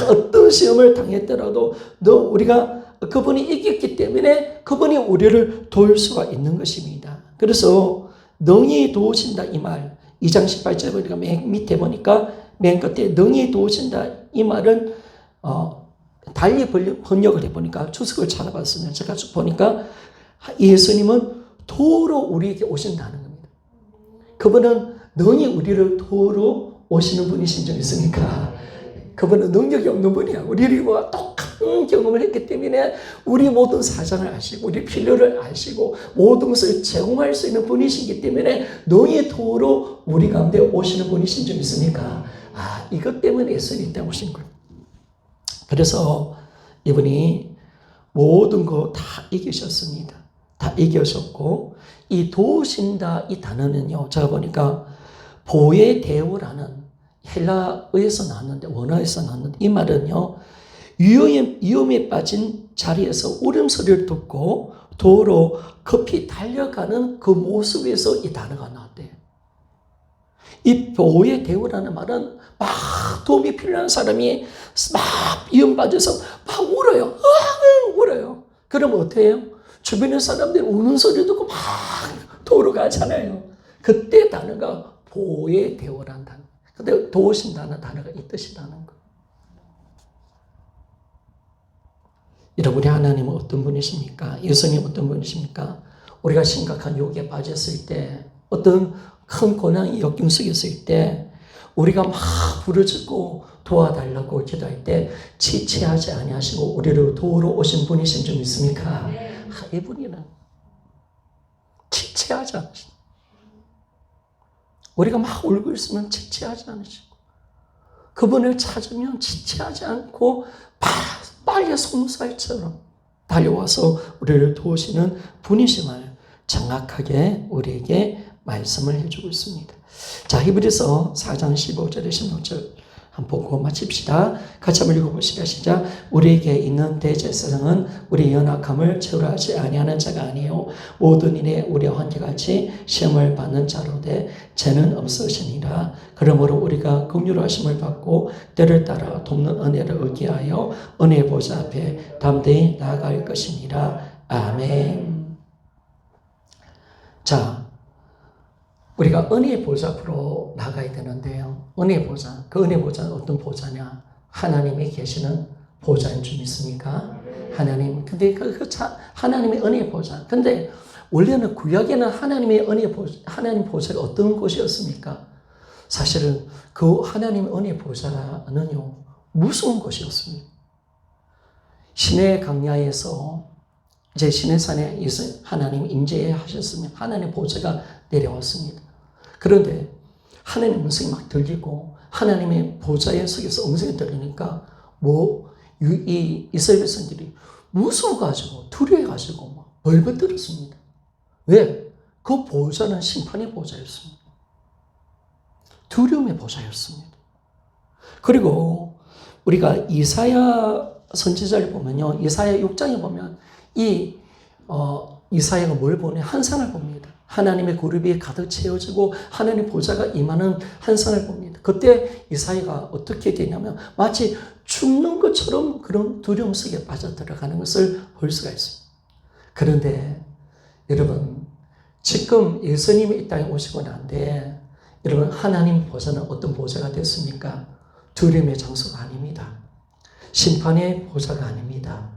어떤 시험을 당했더라도 우리가 그분이 이겼기 때문에 그분이 우리를 도울 수가 있는 것입니다. 그래서 능히 도우신다 이 말, 2장 18절 보니까 맨 밑에 보니까 맨 끝에 능히 도우신다 이 말은 달리 번역을 해보니까 주석을 찾아봤으면 제가 보니까 예수님은 도우러 우리에게 오신다는 겁니다. 그분은 능히 우리를 도우러 오시는 분이신 줄 있습니까? 그분은 능력이 없는 분이야. 우리와 똑같은 경험을 했기 때문에 우리 모든 사정을 아시고 우리 필요를 아시고 모든 것을 제공할 수 있는 분이시기 때문에 능히 도우러 우리 가운데 오시는 분이신 줄 믿습니까? 이것 때문에 예수님이 때 오신 거예요. 그래서 이분이 모든 거 다 이기셨습니다. 다 이기셨고, 이 도우신다 이 단어는요, 제가 보니까 보에데오라는 헬라어에서 나왔는데, 원어에서 나왔는데, 이 말은요, 위험에 빠진 자리에서 울음소리를 듣고 도로 급히 달려가는 그 모습에서 이 단어가 나왔대요. 이 보에데오라는 말은 막 도움이 필요한 사람이 막 위험 빠져서 막 울어요. 울어요. 그럼 어떻게 해요? 주변의 사람들이 우는 소리 듣고 막 도로 가잖아요. 그때 단어가 보에데오라는 단어. 근데 도우신다는 단어가 이 뜻이라는 거예요. 여러분, 우리 하나님은 어떤 분이십니까? 예수님 어떤 분이십니까? 우리가 심각한 유혹에 빠졌을 때, 어떤 큰 고난이 역경속에 있을 때, 우리가 막 부르짖고 도와달라고 기도할 때 지체하지 아니하시고 우리를 도우러 오신 분이신 줄 믿습니까? 이분이는 지체하지 않으시고, 우리가 막 울고 있으면 지체하지 않으시고, 그분을 찾으면 지체하지 않고 빨리 송사처럼 달려와서 우리를 도우시는 분이심을 정확하게 우리에게 말씀을 해주고 있습니다. 자, 히브리서 4장 15절에 16절 한번 보고 마칩시다. 같이 한번 읽어보시다. 시작. 우리에게 있는 대제사장은 우리 연약함을 채우하지 아니하는 자가 아니요 모든 일에 우리와 한결같이 시험을 받는 자로되 죄는 없으시니라. 그러므로 우리가 긍휼하심을 받고 때를 따라 돕는 은혜를 의기하여 은혜 보좌 앞에 담대히 나아갈 것이니라. 아멘. 자, 우리가 은혜의 보좌 앞으로 나가야 되는데요. 은혜의 보좌, 그 은혜의 보좌는 어떤 보좌냐? 하나님이 계시는 보좌인 줄 믿습니까? 하나님, 근데 하나님의 은혜의 보좌. 근데 원래는 구약에는 하나님의 은혜의 보좌, 하나님 보좌가 어떤 곳이었습니까? 사실은 그 하나님의 은혜의 보좌는요, 무서운 곳이었습니다. 시내 강야에서 이제 시내산에 하나님이 임재하셨으면 하나님의 보좌가 내려왔습니다. 그런데 하나님 음성이 막 들리고 하나님의 보좌의 속에서 음성이 들리니까 이 이스라엘 백성들이 무서워가지고 두려워가지고 막 벌벌 떨었습니다. 왜? 그 보좌는 심판의 보좌였습니다. 두려움의 보좌였습니다. 그리고 우리가 이사야 선지자를 보면요, 이사야 6장에 보면 이사야가 뭘 보냐? 환상을 봅니다. 하나님의 그룹이 가득 채워지고 하나님의 보좌가 임하는 환상을 봅니다. 그때 이사야가 어떻게 되냐면 마치 죽는 것처럼 그런 두려움 속에 빠져들어가는 것을 볼 수가 있습니다. 그런데 여러분, 지금 예수님이 이 땅에 오시고 난 뒤에 여러분, 하나님 보좌는 어떤 보좌가 됐습니까? 두려움의 장소가 아닙니다. 심판의 보좌가 아닙니다.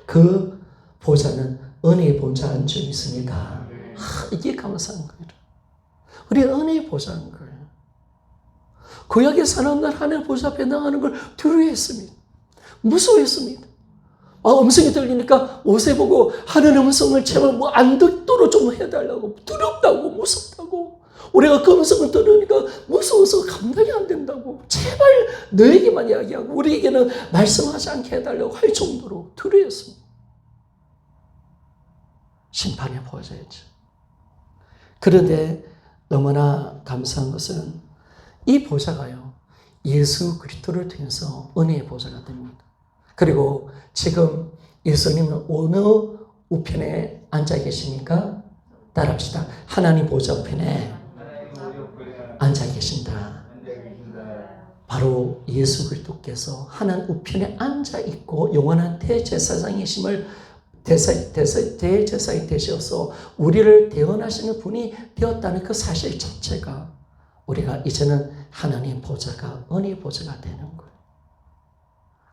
그 보좌는 은혜의 보좌인 줄 믿습니까? 이게 감사한 거예요. 우리 은혜의 보좌인 거예요. 구약의 사람들 하나님의 보좌 앞에 나가는 걸 두려워했습니다. 무서워했습니다. 음성이 들리니까 옷에 보고 하나님의 음성을 제발 안 듣도록 좀 해달라고. 두렵다고, 무섭다고. 우리가 그 음성을 들으니까 무서워서 감당이 안 된다고. 제발 너에게만 이야기하고 우리에게는 말씀하지 않게 해달라고 할 정도로 두려웠습니다. 심판의 보좌였죠. 그런데 너무나 감사한 것은 이 보좌가요, 예수 그리스도를 통해서 은혜의 보좌가 됩니다. 그리고 지금 예수님은 어느 우편에 앉아 계십니까? 따라합시다. 하나님 보좌 우편에 앉아 계신다. 바로 예수 그리스도께서 하나님 우편에 앉아 있고 영원한 대제사장이심을 대제사장이 되셔서 우리를 대언하시는 분이 되었다는 그 사실 자체가 우리가 이제는 하나님 보좌가 은혜의 보좌가 되는 거예요.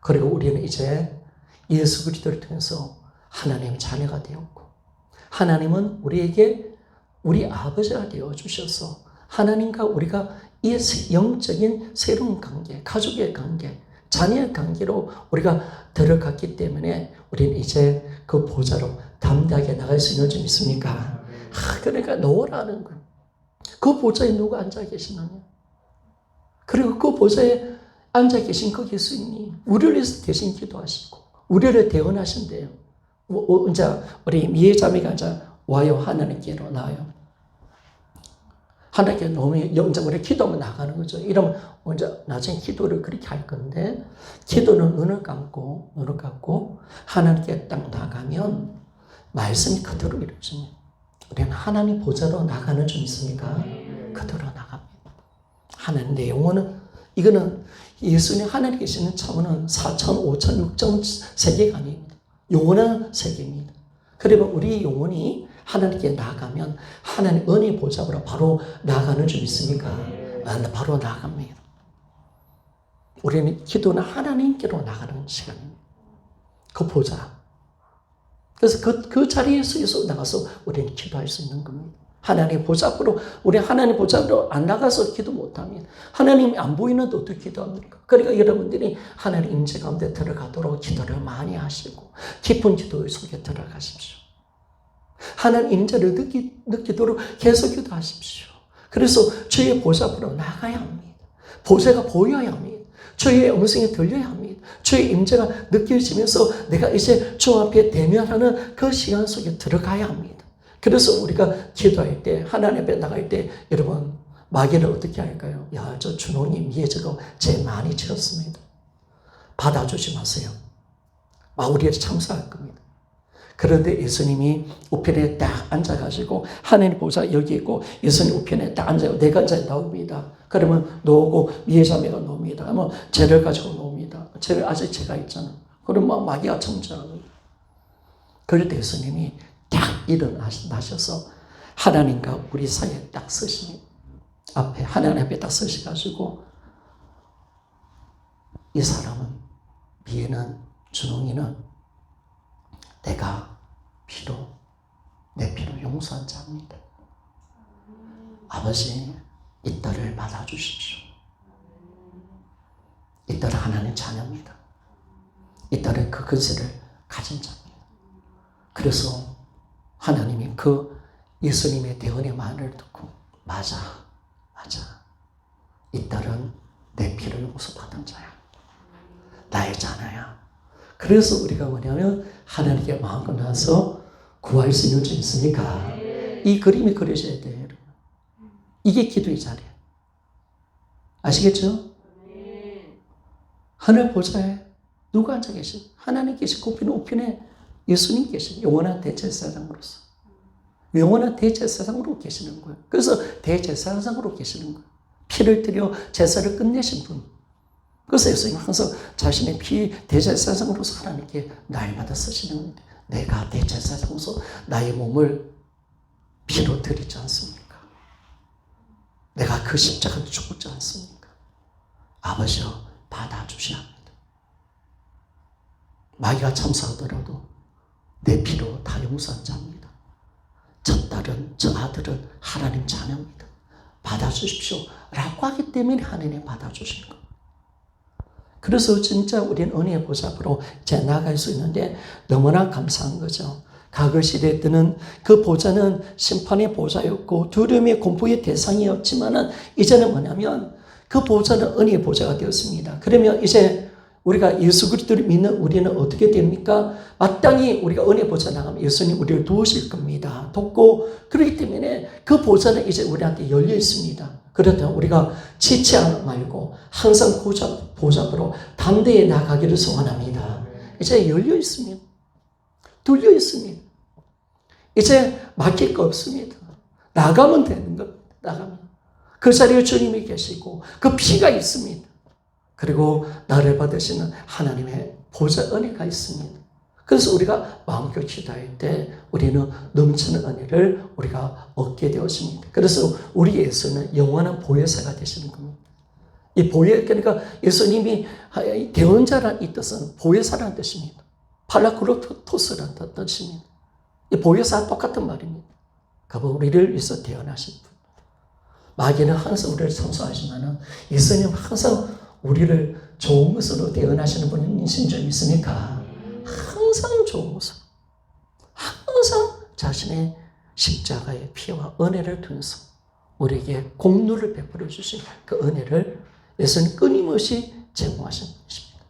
그리고 우리는 이제 예수 그리스도를 통해서 하나님의 자녀가 되었고 하나님은 우리에게 우리 아버지가 되어 주셔서 하나님과 우리가 이 영적인 새로운 관계, 가족의 관계, 자녀의 관계로 우리가 들어갔기 때문에 우리는 이제 그 보좌로 담대하게 나갈 수 있는 줄 믿습니까? 그러니까 놓으라는 거예요. 그 보좌에 누가 앉아 계시느냐? 그리고 그 보좌에 앉아 계신 그 예수님이 우리를 위해서 대신 기도하시고 우리를 대언하신대요. 이제 우리 미애자매가 이제 와요. 하나님께로 나와요. 하나님께 너무 영장 우리 기도하면 나가는 거죠. 이러면 먼저 나중에 기도를 그렇게 할 건데 기도는 눈을 감고 하나님께 딱 나가면 말씀이 그대로 이루어집니다. 우리는 하나님 보좌로 나가는 줄 믿습니까? 그대로 나갑니다. 하나님 내 영혼은 이거는 예수님 하나님 계시는 차원은 4천, 5천, 6천 세계가 아닙니다. 영원한 세계입니다. 그러면 우리 영혼이 하나님께 나가면 하나님 은혜 보좌로 바로 나가는 줄 믿습니까? 바로 나갑니다. 우리는 기도는 하나님께로 나가는 시간입니다. 그 보좌. 그래서 그 자리에서 나가서 우리는 기도할 수 있는 겁니다. 하나님 보좌 앞으로, 우리 하나님 보좌 앞으로 안 나가서 기도 못합니다. 하나님이 안 보이는데 어떻게 기도합니까? 그러니까 여러분들이 하나님 임재 가운데 들어가도록 기도를 많이 하시고 깊은 기도 속에 들어가십시오. 하나님 임재를 느끼도록 계속 기도하십시오. 그래서 주의 보좌 앞으로 나가야 합니다. 보좌가 보여야 합니다. 주의 음성이 들려야 합니다. 주의 임재가 느껴지면서 내가 이제 주 앞에 대면하는 그 시간 속에 들어가야 합니다. 그래서 우리가 기도할 때, 하나님 앞에 나갈 때, 여러분, 마귀를 어떻게 할까요? 야, 저 준호님 예저도 죄 많이 지었습니다. 받아주지 마세요. 우리에게 참사할 겁니다. 그런데 예수님이 우편에 딱 앉아가지고 하나님 보좌 여기 있고 예수님 우편에 딱 앉아요. 내가 이제 나옵니다. 그러면 놓고 미애자매가 놓습니다. 뭐 죄를 가지고 놓습니다. 죄를 아직 죄가 있잖아. 그러면 마귀가 청정합니다. 그럴 때 예수님이 딱 일어나셔서 하나님과 우리 사이에 딱 서십니다. 앞에 하나님 앞에 딱 서셔가지고 이 사람은 미애는 준홍이는 내가 내 피로 용서한 자입니다. 아버지, 이 딸을 받아주십시오. 이 딸은 하나님 자녀입니다. 이 딸은 그 근세를 가진 자입니다. 그래서 하나님이 그 예수님의 대언의 말을 듣고 맞아. 이 딸은 내 피를 용서받은 자야. 나의 자녀야. 그래서 우리가 뭐냐면 하나님께 마음껏 나서 구할 수 있는 줄 있습니까? 이 그림이 그려져야 돼요. 여러분. 이게 기도의 자리예요. 아시겠죠? 하늘 보좌에 누가 앉아 계시? 하나님 계시고 우편에 예수님 계시. 영원한 대제사장으로서. 영원한 대제사장으로 계시는 거예요. 그래서 대제사장으로 계시는 거예요. 피를 들여 제사를 끝내신 분. 그래서 예수님은 항상 자신의 피 대제사장으로서 하나님께 날마다 쓰시는 건데 내가 대제사장으로서 나의 몸을 피로 드리지 않습니까? 내가 그 십자가를 죽지 않습니까? 아버지여 받아주셔야 합니다. 마귀가 참사하더라도 내 피로 다 용서한 자입니다. 저 딸은, 저 아들은 하나님 자녀입니다. 받아주십시오 라고 하기 때문에 하나님 받아주시는 겁니다. 그래서 진짜 우리는 은혜의 보좌 앞으로 이제 나갈 수 있는데 너무나 감사한 거죠. 과거 시대 때는 그 보좌는 심판의 보좌였고 두려움의 공포의 대상이었지만은 이제는 뭐냐면 그 보좌는 은혜의 보좌가 되었습니다. 그러면 이제 우리가 예수 그리스도를 믿는 우리는 어떻게 됩니까? 마땅히 우리가 은혜 보좌 나가면 예수님 우리를 도우실 겁니다. 돕고 그렇기 때문에 그 보좌는 이제 우리한테 열려 있습니다. 그렇다면 우리가 지체하지 말고 항상 보좌 앞으로 담대히 나가기를 소원합니다. 이제 열려 있습니다. 뚫려 있습니다. 이제 막힐 거 없습니다. 나가면 되는 겁니다. 나가면. 그 자리에 주님이 계시고 그 피가 있습니다. 그리고 나를 받으시는 하나님의 보좌 은혜가 있습니다. 그래서 우리가 마음껏 기도할 때 우리는 넘치는 은혜를 우리가 얻게 되었습니다. 그래서 우리 예수는 영원한 보혜사가 되시는 겁니다. 이 그러니까 예수님이 대언자라는 이 뜻은 보혜사라는 뜻입니다. 팔라크로토스라는 뜻입니다. 이 보혜사와 똑같은 말입니다. 그분 우리를 위해서 태어나신 분. 마귀는 항상 우리를 청소하지만 예수님 항상 우리를 좋은 것으로 태어나시는 분이신 줄 믿습니까? 항상 좋은 것으로. 항상 자신의 십자가의 피와 은혜를 통해서 우리에게 공로를 베풀어 주신 그 은혜를 예수님 끊임없이 제공하신 분이십니다.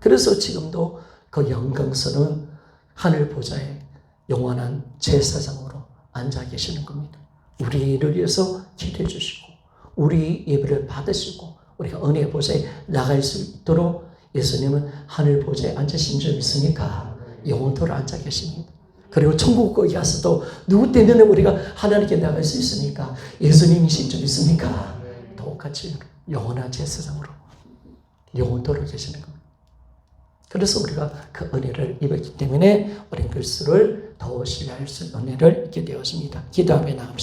그래서 지금도 그 영광스러운 하늘 보좌에 영원한 제사장으로 앉아 계시는 겁니다. 우리를 위해서 기도해 주시고 우리 예배를 받으시고 우리가 은혜의 보좌에 나갈 수 있도록 예수님은 하늘 보좌에 앉으신 줄 믿습니까? 영원토록 앉아 계십니다. 그리고 천국 거기 가서도 누구 때문에 우리가 하나님께 나갈 수 있습니까? 예수님이신 줄 믿습니까? 똑같이 영원한 제사장으로 영원토록 계시는 겁니다. 그래서 우리가 그 은혜를 입었기 때문에 우리는 그리스도를 더 신뢰할 수 있는 은혜를 입게 되었습니다. 기도하며 나갑시다.